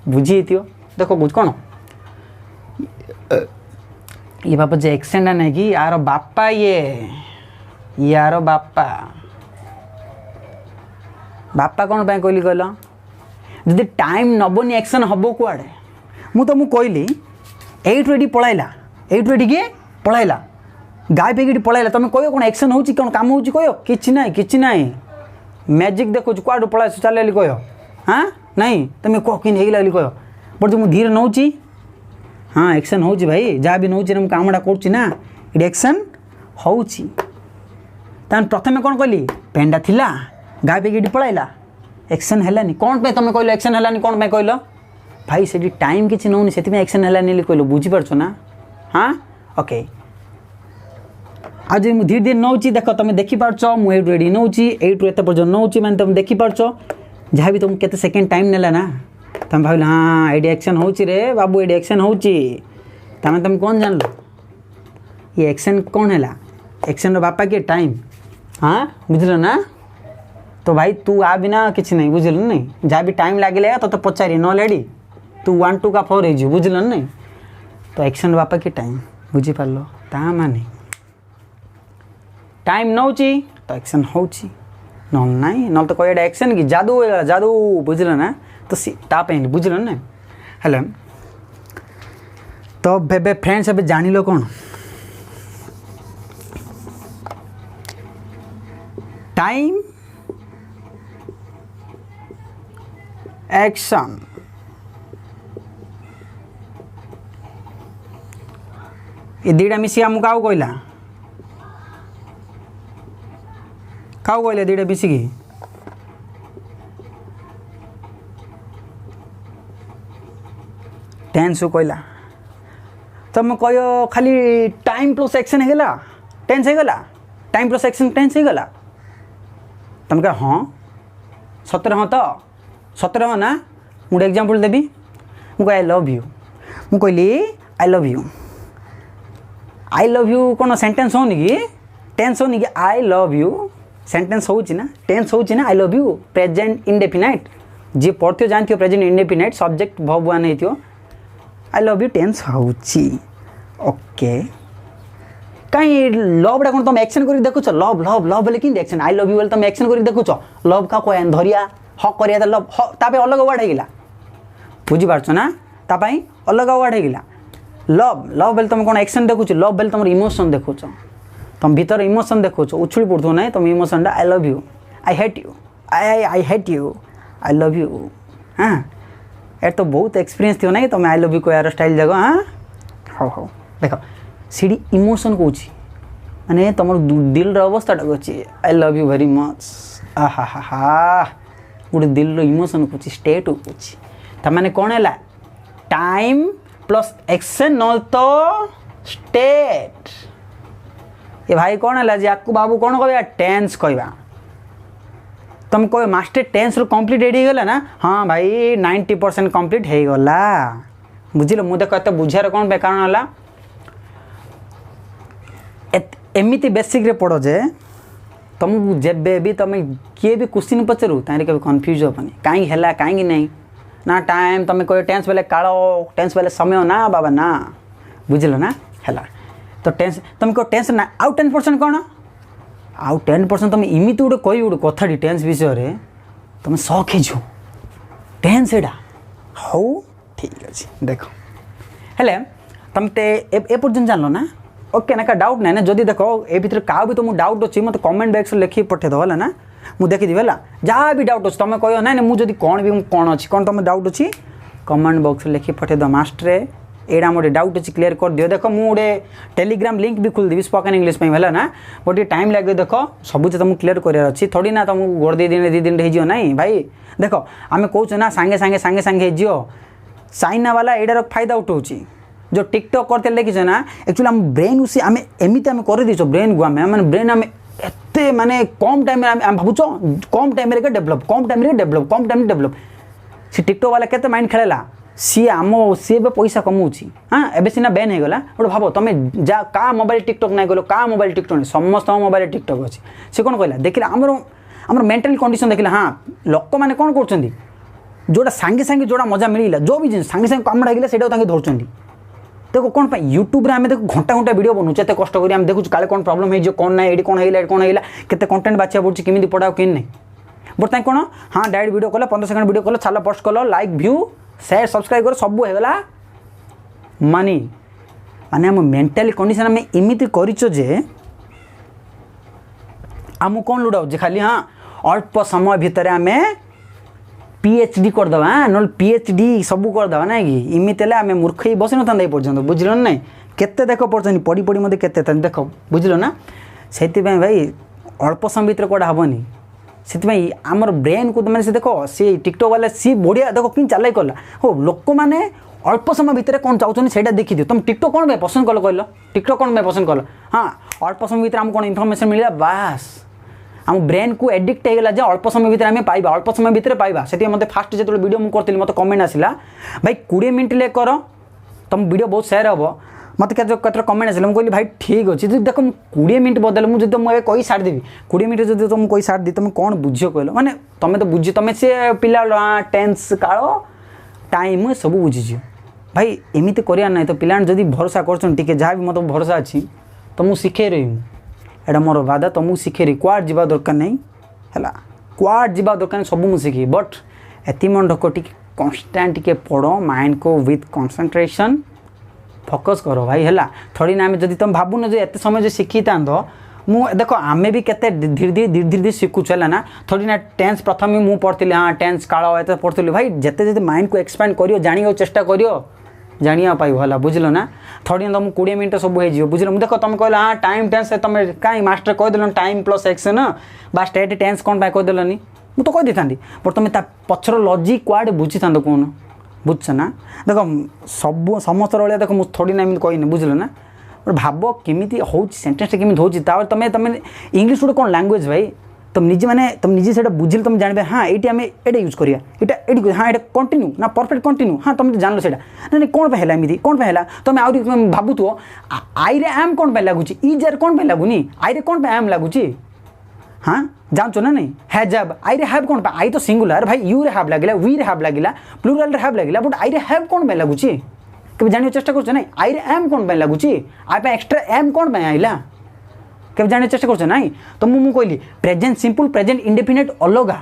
बुझी देख कौन ये बाबा जो एक्शन ना कि यार बापा यार बापा कौन पे कहली कहल जदि टाइम नबनी एक्शन हम कुआड़े मु तुमको कहली ये पलैला ये पलैला गायब होगी पलैला तुम कह कौन एक्शन हो कौन काम हो कि ना मैजिक देखो कुआड़ पड़ा चल कह हाँ नहीं तुम कह कि लगे कह बट जो मुझे धीरे नौची हाँ एक्शन हो भाई जहाँ भी नौची मुझे कामटा करा ये एक्शन हो प्रथम कौन कहली पेनटा थिला गायब होगी पलैला एक्शन है कौन पे तुम कहल एक्शन है कौन पे कहल भाई से टाइम किसी नौनी से एक्शन है कहल बुझीपार ना हाँ ओके आज मुझे धीरे धीरे नौची देख तुम देखिपार मुझे नौची एट्रु एत पर्यटन नौची मैंने तुम देखिपार जहाँ भी तुम केते सेकेंड टाइम नेला ना तुम भाविल हाँ ये एक्शन हो रे बाबू ये एक्शन हो तुम कौन जान लो ये एक्शन कौन है एक्शन बापा के टाइम हाँ बुझल ना तो भाई तू आ बिना किसी नहीं बुझल नहीं जहाँ भी टाइम लगे तो पचारि न लेडी तू 1 2 का 4 हो बुझल नहीं तो एक्शन बापा के टाइम बुझीपार ता माने टाइम नौची तो एक्शन हो नहीं ना तो कह एक्शन कि जादू जादू बुझल ना तो ताप बुझल ना हेलो तो बेबे फ्रेंड्स ए जान लो कौन टाइम एक्शन ये दीटा मिसी आमको क्या कहला क्या कहले दीटा मिसिकी टेंस कहला तुम कह खाली टाइम प्लस एक्शन है टेंस है टाइम प्लस एक्शन टेंस है तुम कह हाँ सतर हाँ तो सतर हाँ ना मुझे एग्जांपल देवी मुझे आई लव यू मुझे कहली आई लव यू कौन सेंटेंस होनी कि टेंस होनी कि आई लव यू सेंटेंस हो ना टेंस हो ना I love you present indefinite जी पढ़ते जानते हो प्रेजेंट इंडेफिनाइट सब्जेक्ट वर्ब 1 हो आई लव यू टेंस हो ओके कहीं लवटा कौन तुम एक्शन कर देखुच लव लव लव बोले कि एक्शन आई लव यू बोले तुम एक्शन कर देखुच लव का कह धरिया हक करिया तो लव तापे अलग वर्ड होगा बुझीपार ना तापाई अलग वर्ड होगा लव लव बोले तुम कौन एक्शन देखुच लव बोले तुम इमोशन देखुच तुम भीतर इमोशन देखुच उछुड़ी पड़ो ना तुम emotion I love you I hate you I hate you I love you हाँ यार तो बहुत एक्सपीरियंस थी ना तुम आई लव यू को यार स्टाइल जगह हाँ हाँ देख सीढ़ी इमोशन कौन माने तुम दिल अवस्था कौन आई लव यू वेरी मच आहा हा हा गोटे दिल इमोशन कौन स्टेट कौन मैंने कौन है टाइम प्लस एक्शन न तो स्टेट ये भाई कौन है जे आपको बाबू कौन कह टेंस कहवा तुम कह मास्टर टेंस रू कंप्लीट रेडी गला ना हाँ भाई 90% कंप्लीट हो गला बुझिल मुझे कहते बुझार कौन पे कारण है एमती बेसिक रे पढ़ो जे तुमको जेबे भी तुम किए भी क्वेश्चन पचारू तारे कभी कन्फ्यूज हेनी कहीं है कहीं नहीं ना टाइम तुम कह टेंस बेले काल टेंस बेले समय ना बाबा ना बुझल ना है तो टेंस तुम कह टेंस ना आउ 10% कौन आउ 10% तुम इमित गोटे कह गोटे कथाटी टेंस विषय तुम शौक हो टेंस एटा हो ठीक अच्छे देख हेले तुम ए पर्यटन जान ना ओके ना का डाउट ना जदि देख ए भितर क्या भी तुम डाउट अच्छी मत कमेंट बॉक्स लिखी पठेद है ना मुझे देखीदेवी है जहाँ भी डाउट अच्छे तुम कह ना मुझे कौन भी कौन अच्छी कौन तुम डाउट अच्छी कमेंट बॉक्स लिखी पठेद मास्टर एटा मोटे डाउट अच्छी क्लीयर कर दियो देख मुझे टेलीग्राम लिंक भी खोल देवी स्पोकन इंग्लिश है ना गोटे टाइम लगे देख सब तुमको क्लीयर करार अच्छी थोड़ी ना तुमको गोटे 2 दिन हो ना भाई देख आम कौन ना सांगे सांगे सांगे सांगे हो चाइना वाला एटार फायदा उठाऊँ जो टिकटॉक करते देखीच ना एक्चुअली आम ब्रेन उसी आम एमती आम कर ब्रेन को आम ब्रेन आम एत केते माने कम टाइम आम भावुच कम टाइम रे डेभलप कम टाइम रे डेभलप कम टाइम डेभलप से टिकटॉक वाला केते माइंड खेलेला सी आम सी पैसा कमाऊँगी हाँ एबे सीना बैन हो गला गोटे भाव तुम जा का मोबाइल टिकटॉक नहीं कल का मोबाइल टिकटॉक नहीं समस्त मोबाइल टिकटॉक अच्छी से कौन कहला देखिला आमर मेंटल कंडीशन देखिला हाँ लोक मैंने कौन कर जोड़ा सांगे सांगे जोड़ा मजा मिलला जो भी जिन सांगे सांगे कामड़ा गला से धरछन देखो कौन यूट्यूब आम देखो घंटा घंटा वीडियो बनूचे एत कष्ट कर देखु काले कौन प्रॉब्लम है कौन ना ये कौन है कौन है केते कंटेंट बाछा पड़े केमी पढ़ा कि नहीं बट कौन हाँ डायरेक्ट वीडियो कल 15 सेकंड वीडियो कल छाल पोस्ट कल लाइक व्यू शेयर सब्सक्राइब कर सब होगा मानी माने आम मेंटाली कंडीशन आम एमती कर आम कौन लुड़ाऊ खाली हाँ अल्प समय भितर आम पीएचडी करदे ना पीएचडी सब करदे ना कि इमित आम मूर्ख ही बस ना पर्यटन बुझल ना केते देख पड़ते पढ़ी पढ़ी मत के देख बुझल ना से भाई अल्प समय भितर कौटा हेनी से आमर ब्रेन को मैंने से देख सी टिकटॉक वाला सी बढ़िया देख कि चल कला हो लोक मैंने अल्प समय भितर कौन चाहते से देखी दियो तुम टिकटॉक कौन भाई पसंद कल कहल टिकटॉक कौन भाई पसंद कल हाँ अल्प समय भितर आम कौन इनफर्मेशन मिला बास आम ब्रेन को एडिक्ट होगा जे अल्प समय भितर आम पाइबा अल्प समय भितर पाइबा से मत फास्ट जो वीडियो मुझे करी मत कमेंट आसला भाई 20 मिनट ले कर तुम वीडियो बहुत शेयर हम मत कत कमेंट आसा मुझे भाई ठीक अच्छे देख 20 मिनट बदल मुझे मुझे कही सारिदेवी 20 मिनट जो तुम कही सारी तुम कौन बुझ कहल मैंने तुम तो बुझ तुम से पिला टेंस काल टाइम सब बुझीज भाई एमती करार ना तो पिला जब भरोसा कर जहाँ भी मत भरोसा अच्छी तो मुझे शिखे रही एटा मोर वादा तुमको शिखे क्वाड जा दरकार नहीं है क्वाड जा दरकार नहीं सब मुझे शिखी बट एति मन रख टी कन्स्टांट टे पढ़ माइंड को विथ कंसंट्रेशन फोकस करो भाई है थोड़ी ना जब तुम भावुन जो एत समय जो शिखी था मु देख आमे भी केते धीरे धीरे शिखुच है ना थोड़ी ना टेंस प्रथम मुझे पढ़ी हाँ टेंस काल एत पढ़ी भाई जिते जिते माइंड को एक्सपैंड करियो जानियो चेष्टा करियो जानिया पाइब है बुझल ना थोड़ी तुम 20 मिनट सब हो बुझल देख तुम कहल हाँ टाइम टेंस तुम कहीं मास्टर कहीदेल टाइम प्लस एक्शन बा स्टेट टेंस कौन कहीदेलनी मुझे तो कही था बट तुम पचर लजिक क्वाड बुझी था कौन बुझ ना देख सब समस्त भाया देख मुझे थोड़ी ना एमती कहनी बुझल ना भाव केमी हो सेन्टेन्स केमी हो तुम तुम इंग्लीश गोटे कौन लैंग्वेज भाई तुम निजे मैंने तुम निजे से बुझे तुम जानवे हाँ ये आम ये यूज करिया ये हाँ ये कंटिन्यू ना परफेक्ट कंटिन्यू हाँ तुम जान से ना कौन पे एमती कौन पे तुम आउरी भावुव आई रे आम कौन पे लगुच इज कौन पे लगुनि आई रे कौन पे आम लगुच हाँ जानच ना नहीं हैव आई रे हैव कौन पे आई तो सिंगुलर भाई यू रे हैव लगे वी रे हैव लगे प्लूराल रे हैव लगे बट आई रे हैव कौन पे लगुच कभी जान चेष्टा कर ना आई रे आम कौन पे लगुच आई पे एक्सट्रा एम कौन पे आइला कभी जाने चेष्टा कर ना तो मुझे कहली प्रेजेंट सिंपल प्रेजेंट इंडेफिनिट अलगा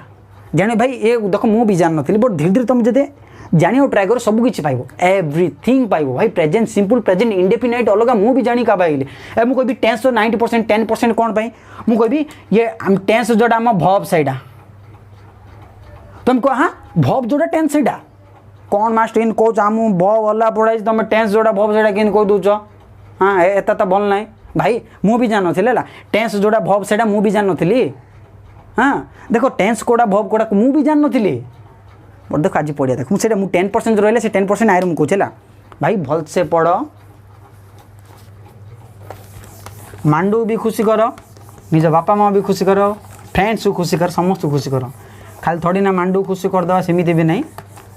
जाने भाई ये देख मुझे भी जान नी बट धीरे धीरे तुम जब जान ट्राए कर सब किसी पाइब एवरीथिंग पाइब भाई प्रेजेंट सिंपल प्रेजेंट इंडेफिनिट अलगा मुझे भी जानी का पाइली ए मुझे कहबी टेंस 90% 10% कौन पाई मुझे कहबी ये टेंस जोड़ा आम भब सहीटा तुम कह हाँ भब जोड़ा टेंस सहीटा कौन मास्टर इन कौच आम भब वाला पढ़ाई तुम टेंस जोड़ा भब सहीटा कि कह दूच हाँ एत तो भल ना भाई मु भी जान नी टेंस जोड़ा भब से मुझे जान नी हाँ देख टेंस कोड़ा भब कोड़ा मुझे भी जान नी बट देख आज पढ़िया देख मुझे 10% रहा से 10% आए मुझे कहूँ भाई भल से पढ़ मांडू भी खुशी कर निज बापा माँ भी खुशी कर फ्रेंड्स को खुशी कर समस्त खुशी कर खाली थोड़ी ना मांडू खुशी करदे सेमती भी नहीं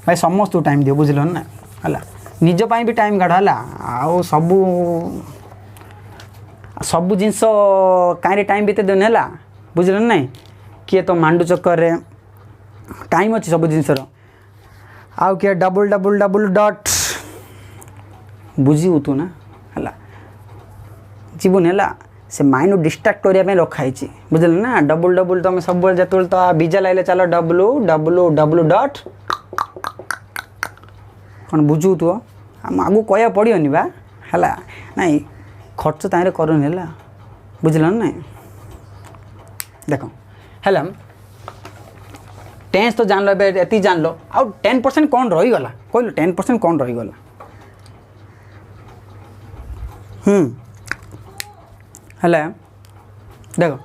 भाई समस्त टाइम दियो बुझल ना है निजपाई भी टाइम काढ़ है आउ सब जिनस कहीं टाइम बीते देन है बुझल ना किए तो मांडू चक्कर रे टाइम अच्छी सब जिनसर आउ किए डबल डबल डबल डॉट बुझी तू ना है जीवन है से माइंड डिस्ट्राक्ट करने रखाई बुझल ना डबल डबल तुम सब जो तो बीजा लाइले चलो डब्लू डब्लू डब्लू डॉट कौन बुझू तु आम आगू कह पड़ोनी बा है ना खर्च ताइरे करनी है बुझल ना देख है टेंस तो जान लो एति जान लो आउ 10% कौन रहीगला कहल 10% कौन रहीगला है देख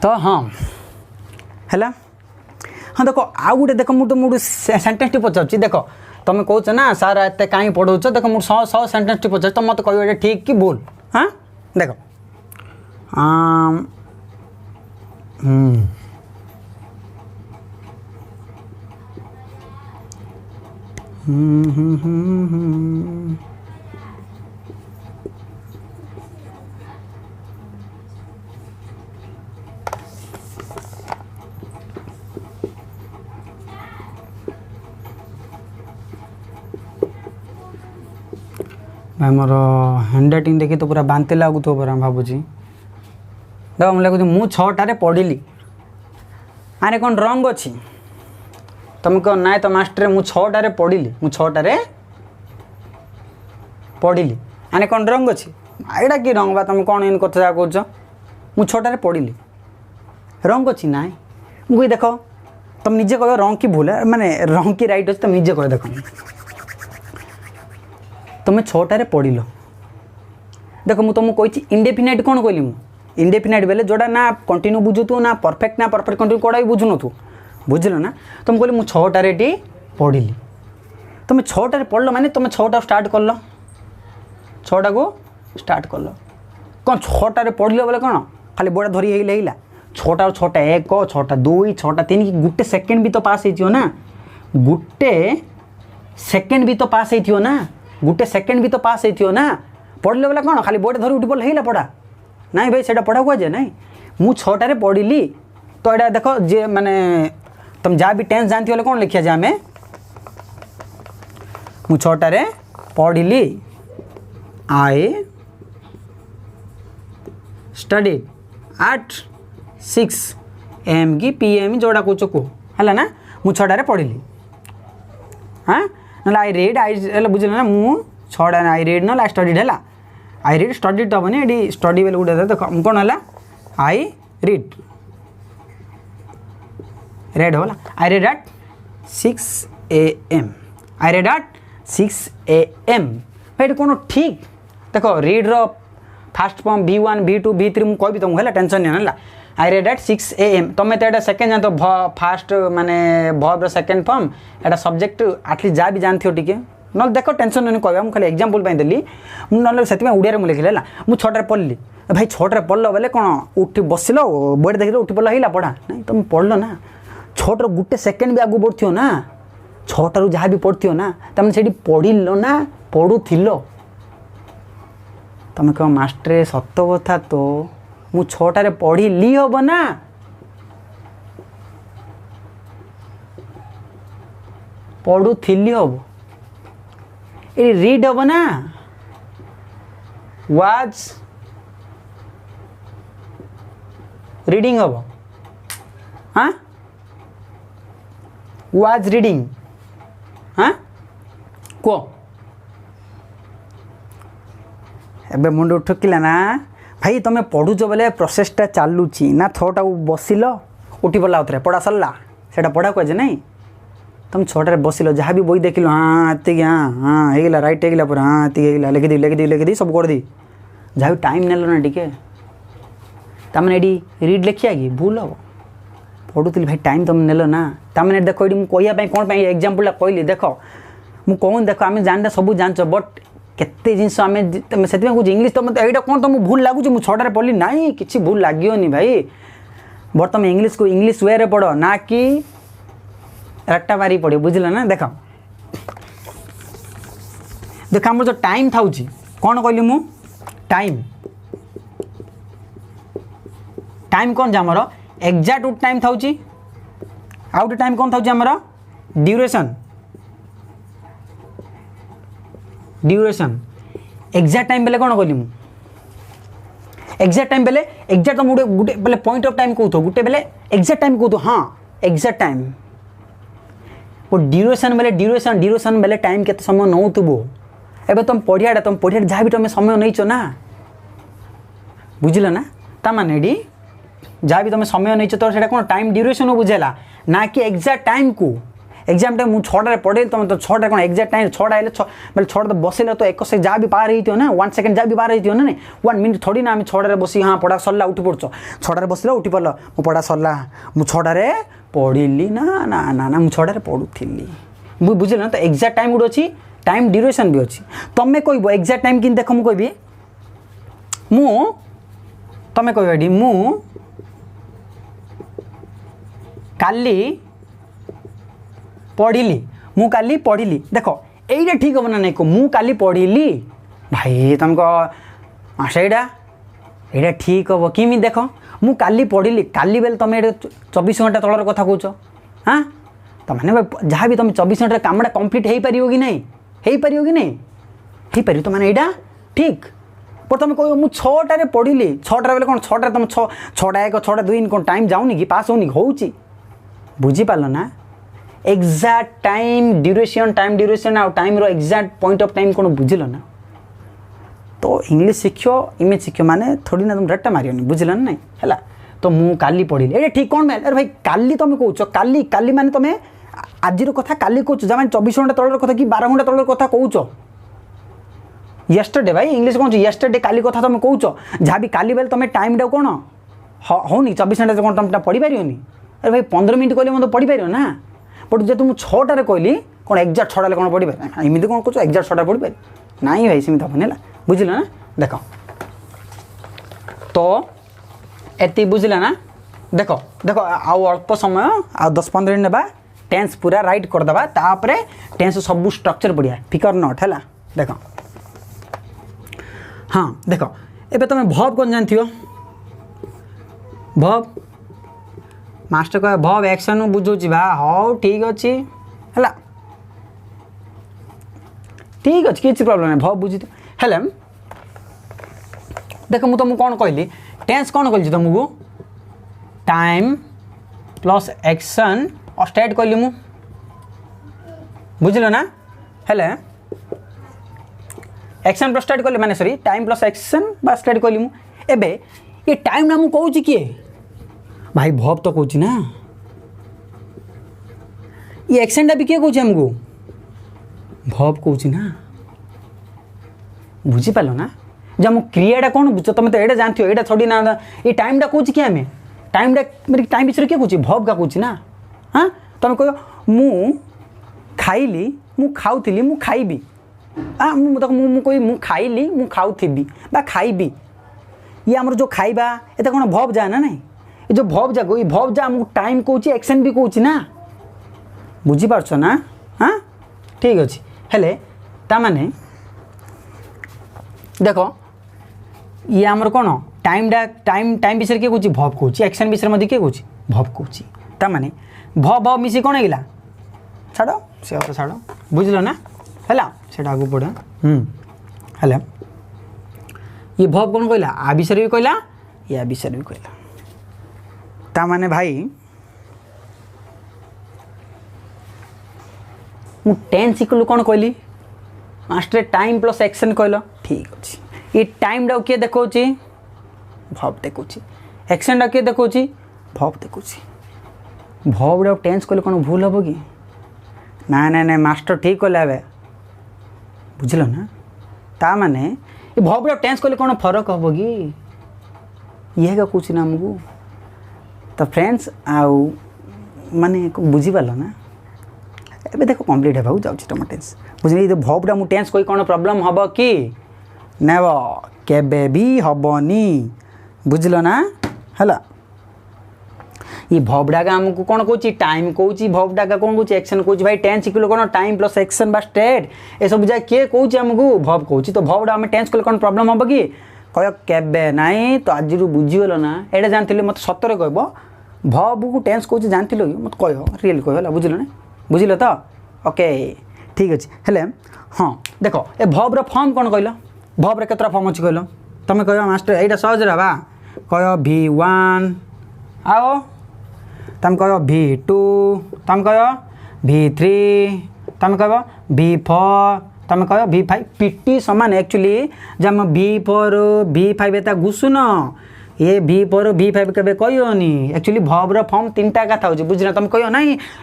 तो हाँ है हाँ देख आउ गोटे देख मुझे सेन्टेन्स टी पचार देख तुम कौच ना सार एत कहीं पढ़ाऊच देख मुझे 100 सेन्टेन्स पचार तुम मत कह ठीक कि भूल। हाँ देख भाई मोर हैंड राइटिंग देखी तो पूरा बांति लगुथ पूरा भावुची देख मुझे लगुच मु 6टारे पढ़ी आरे कौन रंग अच्छी तुम कह ना तो मास्टर मु 6टारे पढ़ी मु 6टारे पढ़ी आने कौन रंग अच्छी एटा कि रंग बा तुम कौन इन कथा कौच मु 6टारे पढ़ी रंग अच्छी ना मुझे देख तुम निजे कह रंग की भूल है माने रंग की राइट अच्छे तुम निजे कह देख तुम्हें 6टारे पढ़ देख मुझे तुमको कही इंडेफिनाइट कौन कहली मुझे इंडेफिनाइट बेले जोड़ा ना कंटिन्यू बुझुतु ना परफेक्ट कंटिन्यू कौड़ा भी बुझुन तू बुझल ना तुम कहली मुझे 6टारे टी पढ़ी तुम्हें 6टारे पढ़ल माने तुम्हें 6टा स्टार्ट कर 6टा को स्टार्ट कर कौन 6टारे पढ़ल बोले कौन खाली बोड़ा धरी हेला 6टा 6टा 1 6टा 2 6टा 3 कि गोटे सेकेंड भी तो पास हो ना गोटे सेकेंड भी तो पास हो ना गोटे सेकेंड भी तो पास हो ना पढ़ले बोला कौन खाली बोर्ड धरी उठी पड़े हेला पढ़ा ना भाई से पढ़ा कुआ जाए ना मु 6टारे पढ़ी तो यहाँ देख जे माने तुम जहाँ भी टेंस जानती हो कौन लिखिया जाए आम मु 6टारे पढ़ी आई स्टडी एट 6 AM की PM जोड़ा कौच को है ना मु 6टारे पढ़ी हाँ ना आई रेड आई बुझे ना मु 6टा आई रेड ना आई स्टडीड है आई रेड स्टडीड तो हे ये स्टडी बेले गोटे देख कौन है आई रीड रेड होला I read at 6 AM I read at 6 AM भाई कौन ठीक देख रीड रो fast form V1 V2 V3 मुझे कह तुमको है टेंशन नहीं है आई रेड एट 6 AM तुम तो ये सेकेंड जान तो फास्ट माने भर्ब सेकेंड फॉर्म एटा सब्जेक्ट एटलिस्ट जहाँ भी जानती हो टी ना देख टेंशन नहीं कह खाली एग्जांपल देली ना से उड़िया मुझे लिखिले मुझे 6टारे पढ़ी भाई 6टारे पढ़ल बोले कौन उठी बसिल बोर्ड देख उठी पड़ल है पढ़ा नहीं तुम पढ़ल ना 6टार गोटे सेकेंड भी आगू बढ़ती ना 6टारू जहाँ भी पढ़ती ना तुम से पढ़ल ना पढ़ुल तुम कह मास्टर सत कथा तो मु 6टारे पढ़ी हम ना पढ़ुली हम ये रीड हम ना वाज रीडिंग हम हाँ वाज रीडिंग हाँ कह एबे मुंड उठकिला ना भाई तुम पढ़ुच बोले प्रोसेसटा चलुची ना 6टा बसिल उठी पड़ा आउे पढ़ा सरला से पढ़ा कहे ना तुम 6टारे बसिल जहाँ भी बही देखिल हाँ ये हाँ हाँ होगा राइट होगा पूरा हाँ ये लिखिदी सब करदी जहाँ भी टाइम नेल ना टी तमें ये रीड लिखिया कि भूल हम पढ़ुली भाई टाइम तुम नेल ना तमें देख ये मुझे कौन एग्जाम्पल कहली देख मुझे कहूँ देख आम जानता सब जान बट केते जिनस आम से कौन इंग्लीश तो मतलब यहाँ कौन तुम भूल लगुच मुझे 6टारे पढ़ी ना कि भूल लगे भाई बट तुम इंग्लीश को इंग्लीश वे पढ़ ना कि रट्टा मारी पड़े बुझल ना देख देख आम जो टाइम था कौन कहली मु टाइम टाइम कौन आमर एक्जाक्ट टाइम था आउ गोटे टाइम कौन था आमर ड्यूरेशन ड्यूरेशन एक्जाक्ट टाइम बेले कौन कहली एक्जाक्ट टाइम बेले एक्जाक्ट तुम गोटे गोटे बेले पॉइंट ऑफ टाइम कहतो गोटे बेले एक्जाक्ट टाइम कहतो हाँ एक्जाक्ट टाइम वो ड्यूरेशन बेले टाइम केते समय नौतुबो एबे तुम पढ़िया जहाँ भी तुम समय नहीं ना बुझल ना ता माने जहाँ भी तुम समय नहीं तो से कौन टाइम ड्यूरेशन बुझेला ना कि एक्जाक्ट टाइम को एग्जाम टाइम मुझे 6टारे पढ़े तुम तो 6टा कौन एक्जाक्ट टाइम 6टा है बोले 6टा तो बसिल तो 1 सेकेंड जहाँ भी पार हो ना 1 सेकेंड जहाँ भी पार हो ना 1 मिनट थोड़ी ना आम 6टारे बस हाँ पढ़ा सरला उठी पड़छ 6टारे बसिल उठी पड़ल मो पढ़ा सरला मुझे 6टारे पढ़ी ना ना ना ना मुझे 6टारे पढ़ुली बुझल ना तो एक्जाक्ट टाइम गुड अच्छी टाइम ड्यूरेशन भी अच्छी तुम्हें कह एक्जाक्ट टाइम कि देख मुझे कहि तुम्हें कह मु काली पढ़िली मु काली पढ़िली देख यहीटा ठीक हम ना नहीं को मु काली पढ़िली भाई तुमको आशा यहाँ ठीक हम कि देख मु काली पढ़िली काली बेल तुम ये 24 घंटा तलर कथा कौच हाँ तो मैंने जहाँ भी तुम 24 घंटा कामटा कंप्लीट हो पार कि नहीं हो पार कि नहीं हो पार तो मैंने यहाँ ठीक पर तुम कह मुझे 6टारे पढ़िली 6टार बेले कौन 6टार तुम 6टा 1 6टा 2 कौन टाइम जाऊनी कि पास होनी हो बुझीपार ना एक्जाक्ट टाइम ड्यूरेशन आउ टाइम रो एक्जाक्ट पॉइंट ऑफ टाइम कौन बुझल ना तो इंग्लिश शिक्ष इमेज शिक्ष माने थोड़ी ना तुम रट्टा मारियोनी बुझल ना है तो मु काली पढ़िली ये ठीक कौन अरे भाई काली तुम कौच काली काली माने तुम आज कथा काली कौच जहाँ 24 घंटा तलर कथा कि 12 घंटा तलर कथा कौच येस्टरडे भाई इंग्लिश कौन येस्टरडे काली कथा तुम कौच जहाँ भी काली बेल तुम टाइम टा कौन होनी 24 घंटा कौन तुम पढ़ी पारियोनी अरे भाई 15 मिनट कहले मतलब पढ़ी पार ना बट जो तुम 6टारे कहली कौन एक्जाक्ट 6टा कौन पढ़ी पार एमती कौन कौच एक्जाक्ट 6टा पढ़ी पार नाई भाई सेमती हेनी है बुझल ना देख तो एति बुझल ना देख देख आउ अल्प समय आ 10-15 मिनट ना टेंस पूरा राइट करदे तापर टेंस सब स्ट्रक्चर पढ़िया फिकर नट है देख हाँ देख एबे तुम भव कौन जानथि भव मास्टर कह भव एक्शन बुझौची बा हाँ ठीक अच्छे है ठीक अच्छे किसी प्रोब्लेम नहीं भव बुझी हेले देख मुझे तुमको कौन कहली टेंस कौन कहली तुमको टाइम प्लस एक्शन और स्टेट कहली मु बुझल ना हेले एक्शन प्लस स्टेट कहली माने सॉरी टाइम प्लस एक्शन बा स्टेट कहली मु एबे ये टाइम ना मु कहूँ किए भाई भव तो कौच ना ये एक्शन भी किए कौच हमको भव कौच ना बुझीपार ना जब मु क्रियाटा कौन बुझ तुम तो ये जानते हो ये थोड़ी ना ये टाइमटा कौच कि आम टाइमटा मेरे टाइम विषय किए कौच भव का कौच ना हाँ तुम कह मु खाइली मु खाऊली मु खाइबी हाँ मुझे कह मु खाइली मु खाऊथी बा खाइबी ये आमर जो खाइबा ये कौन भव जाए ना नहीं ये जो भव जागो ये भव जा आमको टाइम कौच एक्शन भी कौच ना बुझीपार ना हाँ ठीक अच्छे हेले तामाने देख ये आमर कौन टाइम विषय किए कौच भव कौच एक्शन विषय मध्य किए कौच भव कौच तामाने भव भव मिसी कौन होगा छाड़ से तो छाड़ बुझल ना है से आगे पढ़ा है ये भव कौन कहला आ विषय भी कहला या विषय भी कहला तामाने भाई मु टेंस इक्वल कौन कहली मास्टर टाइम प्लस एक्शन कहल ठीक अच्छे ये टाइम टा किए देखा भव देखा एक्शन टा किए देखा भव देखा भव डा टेंस कहले कौन भूल हम कि ना ना ना मास्टर ठीक कहले ए बुझल ना ता माने ये भव डा टेंस कहले कौन फरक हम कि ये कौच ना आमको तो फ्रेंड्स आउ माने बुझीपार ना ए देख कम्प्लीट होगा जाऊँ तुम टेंस बुझे ये भवटा मु टेंस कोई कौन प्रॉब्लम हम कि नेब केबे भी हेनी बुझल ना है ये भवटा का आमको कौन कौच टाइम कौच भवटा का कौन कौच एक्शन कौच भाई टेंस इक्वल कौन टाइम प्लस एक्शन बा स्टेट ये सब जाए किए कौच आमको भव कौच तो भवटा आम टेंस कले कौन प्रॉब्लम हम कि कह केबे नाई तो आज बुझीगल ना एटा जानते मत सतरे कह भव को टेंस कौच जानते कि मत कह रियल कह बुझल ना बुझल तो ओके ठीक अच्छे हेले हाँ देख ए भव फॉर्म कौन कहल भव केतरा फॉर्म अच्छी कहल तुम कह मास्टर यहाँ सहज रहा कह V1 आओ तुम कह V2 तुम कह V3 तुम कह V4 तुम कह V5 पिटी सामान एक्चुअली जब V4 V5 एता घुसुन ये V4 V5 के कहनी एक्चुअली भव फॉर्म 3टा कथा हो बुझना तुम कह ना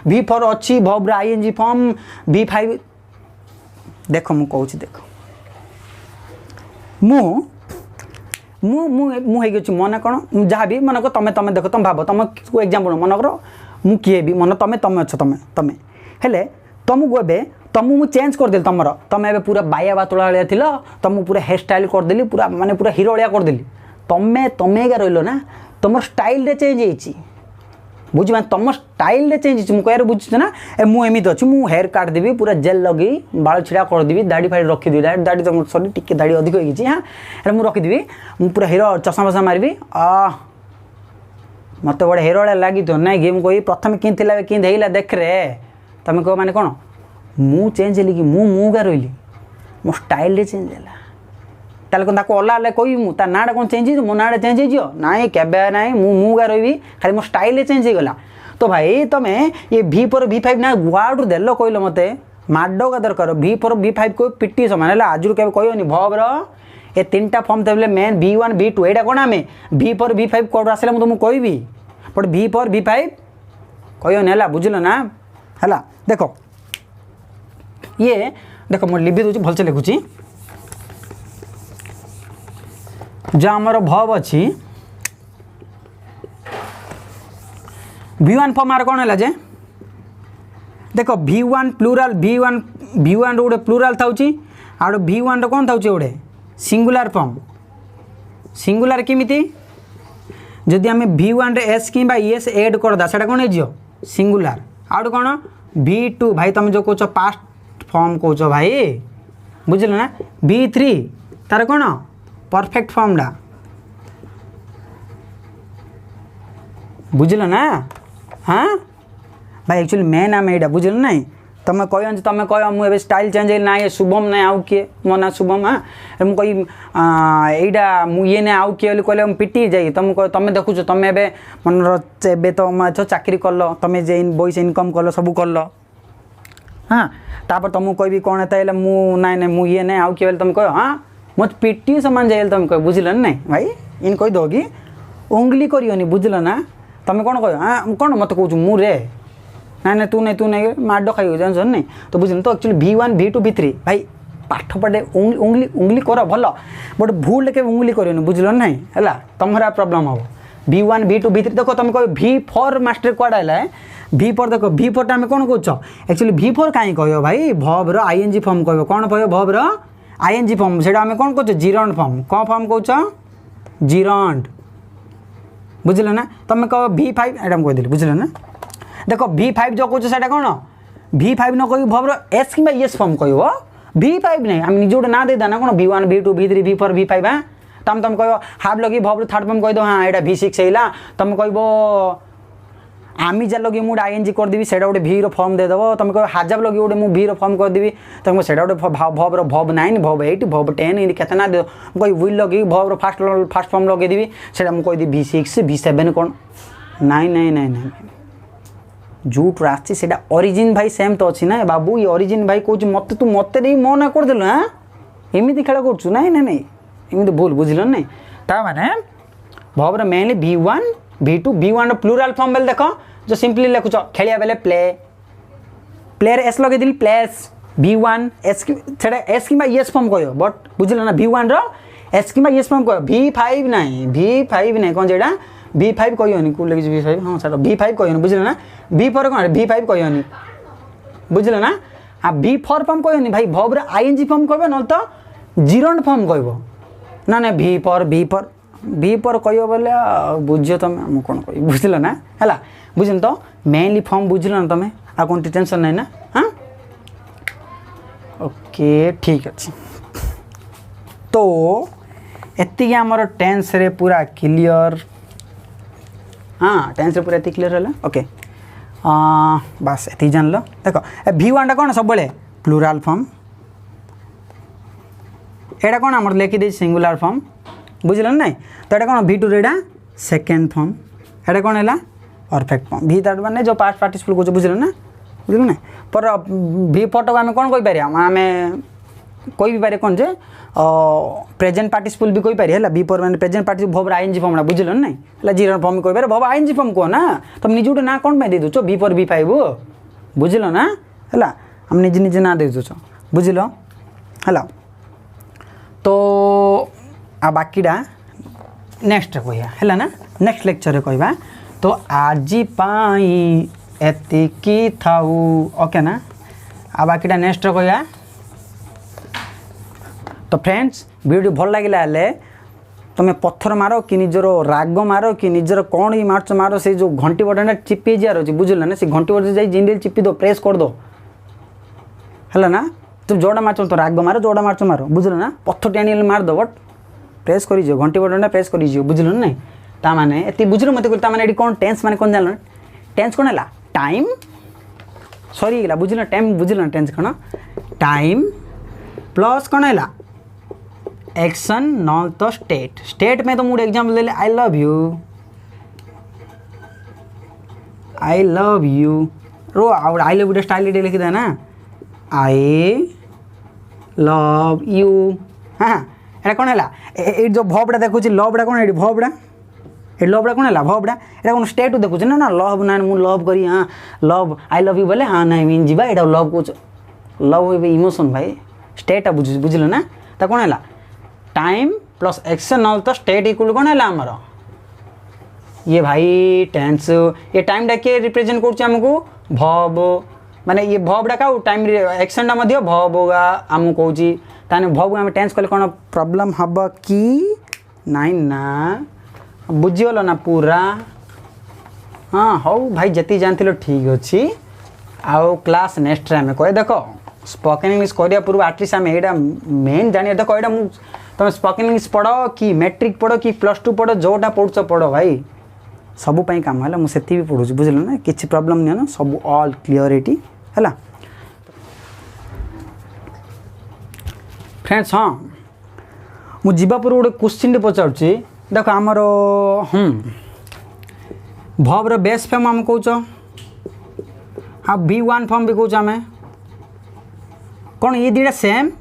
V4 अच्छी भव ING फॉर्म V5 देख मु कहूँ देख मुझे मन कौन जहाँ भी मन को तमें तमें देख तुम भाव तुम एग्जाम्पल मन कर मु किए भी मन तमें तमें अच्छ तमें तमें हेले तुमको ए तुमको चेंज करदेली तुम तुम ए पूरा बाया बातुला भाया थिल तुमको पूरा हेयर स्टाइल करदेली पूरा माने पूरा हिरो भाया करदेली तुम्हें तुम्हें क्या रही ना तुम स्टाइल चेंज होती बुझ तुम स्टाइल चेंज हो कह बुझुच ना मुझे अच्छी मुझे हेयर काट देवी पूरा जेल लगे बाल छिड़ा करदेवी दाढ़ी फाड़ी रखीदेवी दाढ़ी तो सॉरी टिके दाढ़ी अधिक होगी हाँ मुझे रखीदेवी मुझे पूरा हिरो चषमा बसा मारबी मत गोटे हिरो भाया लगी तो ना गेम कही प्रथम कि देख रे तुम कह माने कौन मु चेंज हेली कि मुझे रही मो स्टाइल चेंज है ताल कौन अल्लाह अल्लाह कह ता नाटा कौन चेंज हो मो नाटा चेंज हो ना केबे ना मुझे रही खाली मो स्टाइल चेंज होगला तो भाई तुम्हें ये V4 V5 ना वार्ड देल कहल मत माड का दरकार V4 V5 को पिटी सामान है आज के कहनी भब्र ये 3टा फॉर्म थे मेन V1 V2 यहाँ कौन आम V4 V5 कौट आसला मुझे तुमको कहबी बट V4 V5 कहनी है बुझल ना है देख ये देख मुझे लिखी दूसरी भलसे लिखुची जो आमर भव अच्छी V1 फॉर्म आर कौन है जे देख V1 प्लूराल V1 गोटे प्लूराल था आड़ V1 कौन था गोटे सिंगुलार फॉर्म सिंगुलार केमिति जदि आम V1 रे S कि एस एड करदा सेटा कौन हो सिंगुलार आड़ कौन V2 भाई तुम जो कौच पास्ट फॉर्म कौच भाई बुझल ना V3 तार कौन परफेक्ट फॉर्मडा बुझल ना हाँ भाई एक्चुअली मेन आम यहाँ बुझल ना तुम कह मुझे स्टाइल चेंज ना ये शुभम ना आउ किए मो ना शुभम हाँ मुझे यहाँ मुझे ना आउ किए कहले पिटी जाए तुम तुम देखुच तुम ए मनर तुम चाकरी कल तुम जे बैस इनकम कल सब कल हाँ तापर तुमको कहबी कौन है ना मुझे ना आउ किए तुम कह हाँ मत पिटी सामान जाए तुम कह बुझल ना भाई इन कही दो कि उंगली करियोनी बुझल ना तुम कौन कह हाँ कौन मत कहूँ मुझे ना तू नहीं माड खाई जान नहीं तो बुझल तो एक्चुअली V1 V2 V3 भाई पाठ पढ़े उंगली कर भल बट भूल के उंगली करियोनी बुझल ना है तुम्हारा प्रोब्लेम हम V1 V2 V3 देख तुम कह V4 मास्टर कड़ा है V4 देख V4 आम कौन कह एक्चुअली V4 कहीं कह भाई भब्र ING फॉर्म कह कौन कह भब्र ING फॉर्म से आम कौन कह जिरंड फॉर्म कौन फॉर्म कह जिरंड बुझल ना तुम कह V5 एटा कहीदेली बुझल ना देख V5 जो कह से कौन V5 न कह भब्र S कि एस फॉर्म कह V5 नहीं आम निजे गोटे ना देदा ना कौन V1 V2 V3 V4 V5 हाँ तुम कह हाफ लगे भब्र थर्ड फॉर्म कहीद हाँ यहाँ V6 है तुम कह आमी जा लगे मुझे ING करदेवी से गोटे V फॉर्म देदेव तुम कह हाजाब लगे गोटे मुझे V फॉर्म करदेवी तुम से गोटे भब्र भव 9 भव 8 भव 10 ये केतना दे कह विल लगे भब्र फास्ट फॉर्म लगेदेवी से मुझे कहीदी V6 V7 कौन नाई नाई नाई नाई झूठ राशि से ओरिजिन भाई सेम तो अच्छी ना बाबू ये ओरिजिन भाई कौच मत तू मत नहीं मो ना करदेलु हाँ एमती खेल कर नाई नाई नाई एमती भूल बुझल ना ता माने भब्र mainly V1 V2 V1 plural form बेले देख जो सिंपली लिखुच खेलिया बेले प्ले प्लेयर एस लगे दिल प्लेस V1 एस एस कि एस फॉर्म कह बट बुझल ना V1 एस कि एस फॉर्म कह V5 नहीं कौन जेटा V5 कहनी कौन लगे V5 हाँ सर V5 कहनी बुझल ना V4 कौन V5 कहनी बुझल ना आ V4 फॉर्म कहनी भाई भब्र ING फॉर्म कह ना तो जिरंड फॉर्म कह ना V4 कह बोले बुझ तुम कौन कह बुझल ना है बुझल तो मेनली फॉर्म बुझल ना तुम आ कौन टेंशन नहीं ना हाँ ओके ठीक अच्छे तो एति आमर टेंस रे पूरा क्लियर हाँ टेंस रे पूरा एति क्लियर है ओके बस एति जान लो देख V1 कौन सब प्लूराल फॉर्म एटा कौन आमर लिखी दे सिंगुलार फॉर्म बुझल ना तो ये कौन V2 रेडा सेकेंड फॉर्म एटा कौन है परफेक्ट फॉर्म V3 मैंने जो पास्ट पार्टिसिपल कौच बुझल ना पर V4 को आम कौन कहीपर आम कही पारे कौन जे प्रेजेंट पार्टिसिपल भी कहीपर है V4 मैंने प्रेजेंट पार्टिसिपल भव ING फॉर्म बुझल ना है जिरंड फॉर्म कहीपर भव ING फॉर्म कह ना तुम निजे गोटे ना कौन दे दूच V4 V5 बुझल ना है आम निजे निजे ना दे दूच बुझल है तो आ बाकीटा नेक्स्ट कह है ना नेक्स्ट लेक्चर कह तो आज पाई एतिकी थाऊ ओके ना आ बाकीटा नेक्स्ट कहया। तो फ्रेंड्स वीडियो भल लगे तुम पत्थर मार कि निजर राग मार कि निजर कौन ही मार्च मार से जो घंटी बटन चिपी जार अच्छे बुझल ना, से घंटी बटन जाए जिंदगी चिपी दो प्रेस कर दो है ना। तुम जोड़ा मार्च तो राग मार जोड़ा मार्च मार बुझल ना, पत्थर टाणी मार दो बट प्रेस कर घंटी बटन प्रेस कर बुझल ना। ताने ये बुझल मत ये कौन टेन्स माने कौन जान टेन्स कौन है टाइम सरी गला बुझल टाइम बुझल ना टेन्स कौन टाइम प्लस कौन है एक्शन नॉट तो स्टेट। स्टेट में तो मुझे एग्जाम्पल ले आई लव यू रो आई लव यू स्टाइल लिखी था ना आई लव यू। हाँ ये कौन है ये जो भवटा देखुच लवटा कौन है भवटा ये लवटा कौन है भवटा ये कौन स्टेट देखुच ना ना लव ना मुझे लव करी हाँ लव आई लव यू बोले हाँ ना मीन जी ये लव कौच लव इमोशन भाई स्टेटा बुझ बुझल ना। तो कौन है टाइम प्लस एक्शन नॉल तो स्टेट इक्वल कौन है आमर ये भाई टेंस। ये टाइम किए रिप्रेजेंट करुमको भव माने ये भवटा क्या टाइम एक्शन भव होगा आमको कौची ताने भव आम टेंस कले कौन प्रॉब्लम हम कि नाई ना बुझीगल ना पूरा। हाँ हौ भाई जति जानते ठीक अच्छे आउ क्लास नेक्स्ट आम कहे देख स्पोकन इंग्लिश करने पूर्व आटलिस्ट आम यहाँ मेन जानिए देख यहाँ तुम स्पोकन इंग्लिश पढ़ कि मैट्रिक पढ़ कि +2 पढ़ जोटा पढ़ुच पढ़ भाई सबूपाई कम है मुझे भी पढ़ुची बुझल ना किसी प्रॉब्लम नहीं ना सब ऑल क्लियरिटी है। फ्रेंड्स हाँ मुझे पूर्व गोटे क्वेश्चन पचारूँ देख आमर भव्र बेस फॉर्म आम कौच हाँ V1 फॉर्म भी कौच आम कौन ये दुटा सेम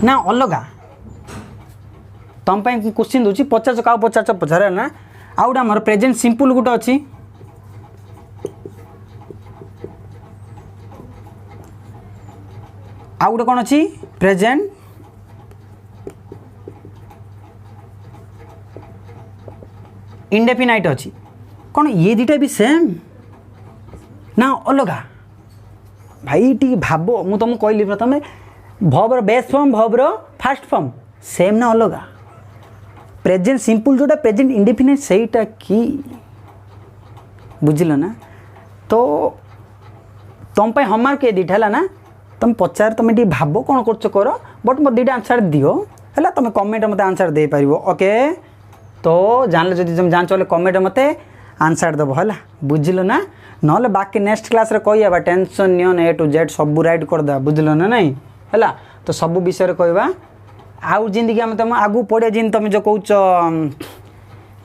ना अलगा तुम क्वेश्चन दूसरी पचार क्या पचार पचार ना आउ गोटे आम प्रेजेंट सिंपल गोटे अच्छी आउ गोटे कौन अच्छी प्रेजेंट इंडेफिनाइट अच्छी कौन ये दुटा भी सेम ना अलगा भाई टी भाव मु तुमको कहली प्रथम verb base form verb past form same ना अलगा प्रेजेंट सिंपल जोटा प्रेजेंट इंडेफिनाइट सहीटा कि बुझल ना। तो तुम होमवर्क ये दुटा है ना तुम पचार तुम ये भाव कौन कर बट मत दुटा आंसर दियो है तुम कमेंट मत आंसर दे पार ओके। तो जान जब तुम जान चले कमेंट मत आंसर दब है बुझल ना ना बाकी नेक्स्ट क्लास रे कह tension neon A to Z सब राइट करदे बुझल ना नहीं है। तो सब विषय कहवा आउ जिंदगी आम तुम आगू पढ़िया जिन तुम जो कौच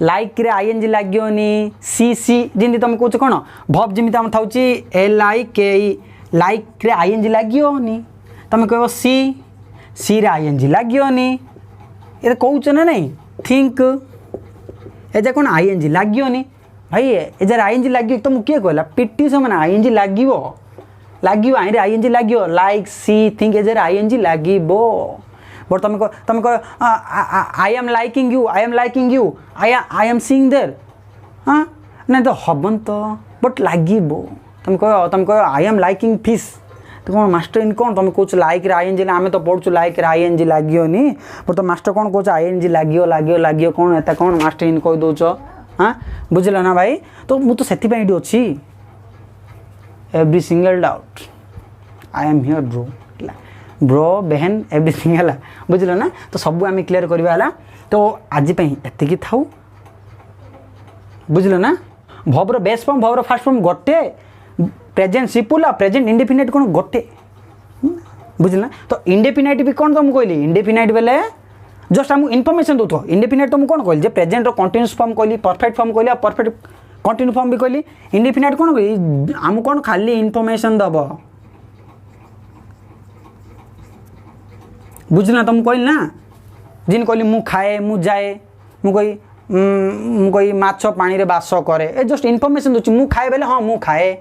लाइक रे ING लगे सी जमी तुम कौच कौन भव जमी आम था LIKE लाइक रे ING लगे तुम कह सी रे ING लगे ये कौच ना नहीं थिंक एजा कौन ING लगे भाई एजार ING लगे तुम किए कहला पिटी से मैंने ING लगे लगे ING लगे लाइक सी थिंक एजार ING लगे बट तुम कह I am liking you I am seeing there हाँ नहीं तो हबन तो बट लगे तुम कह आई एम लाइकिंग फिश तो कौन मास्टर इन कौन तुम कौच लाइक रे ING आम तो पढ़ु लाइक रे ING लगे बट तो मास्टर कौन कौच ING लगे कौन एता कौन मास्टर इन कह दौच हाँ बुझल ना भाई। तो मुझे से अच्छी every single doubt I am here bro बहन एवरीथिंग है बुझल ना। तो सब आम क्लीयर करवा तो आज एति था बुझल ना। भव्र base form verb past form गोटे प्रेजेंट सिंपल आ प्रेजेंट इंडेफिनाइट कौन गोटे बुझल ना। तो इंडेफिनाइट भी कौन तुमको कहली इंडेफिनाइट बेले जस्ट आमको इनफॉरमेशन दो इंडेफिनाइट तुमको कौन कहली प्रेजेंट रो कंटीन्यूअस फॉर्म कहली परफेक्ट फॉर्म कहली परफेक्ट कंटीन्यू फॉर्म भी कहली इंडेफिनाइट कौन कहली आमको कौन खाली इनफॉरमेशन दब बुझना तुम कहली ना जिन कहली मु खाए मु जाए मु कही माछ पानी रे बास करे ए जस्ट इनफॉरमेशन दूची मु खाए बेले हाँ मु खाए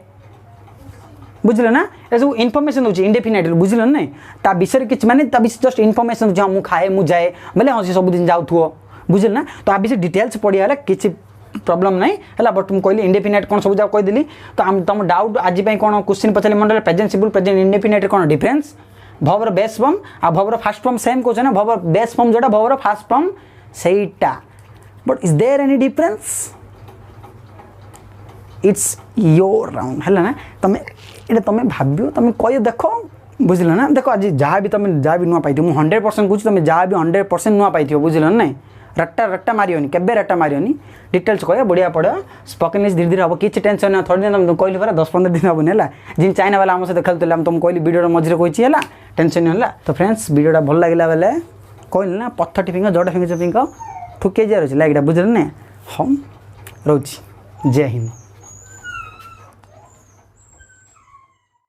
बुझल ना ये सब इनफॉरमेशन दूची इंडेफिनाइट बुझल ना ता विषय किसी माने ता विषय जस्ट इनफॉरमेशन हाँ मु खाए मु जाए बोले हाँ सी सब दिन जाऊ बुझल ना। तो आ विषय डिटेल्स पढ़िया किसी प्रॉब्लम नहीं है बट मुझे कहली इंडेफिनाइट कौन सब जगह कहीदेली तो तुम डाउट आज कौन क्वेश्चन पचारे मन प्रेजेंट सिंपल प्रेजेंट इंडेफिनाइट कौन डिफरेंस भवर बेस फॉर्म आ भवर फास्ट फॉर्म सेम क्वेश्चन ना भवर बेस फॉर्म जोटा भवर फास्ट फॉर्म सेटा but is there any difference it's your round है ना तुम्हें ये तुम भाव तुम कह देख बुझल ना देख आज जहाँ भी तुम जहाँ भी नुआ पाई 100% कह तुम जहाँ भी 100% नुआ पाई बुझल ना नहीं रट्टा मारियोनी केबे रट्टा मारियोनी डिटेल्स कह बढ़िया पढ़ स्पोकन इंग्लिश धीरे धीरे हम किसी टेंशन ना थोड़ी दिन कहली परा 10-15 दिन हेनी है जिन चाइना वाला आम सहित खेलते तुमको कहली वीडियो मझे कही है टेंशन नहीं है तो फ्रेंड्स वीडियोटा भल लगे बेले कहली ना पत्थर फिंग जोड़ा फिंग ठुके जार अच्छे लाइक बुझल ना हम रोची जय हिंद।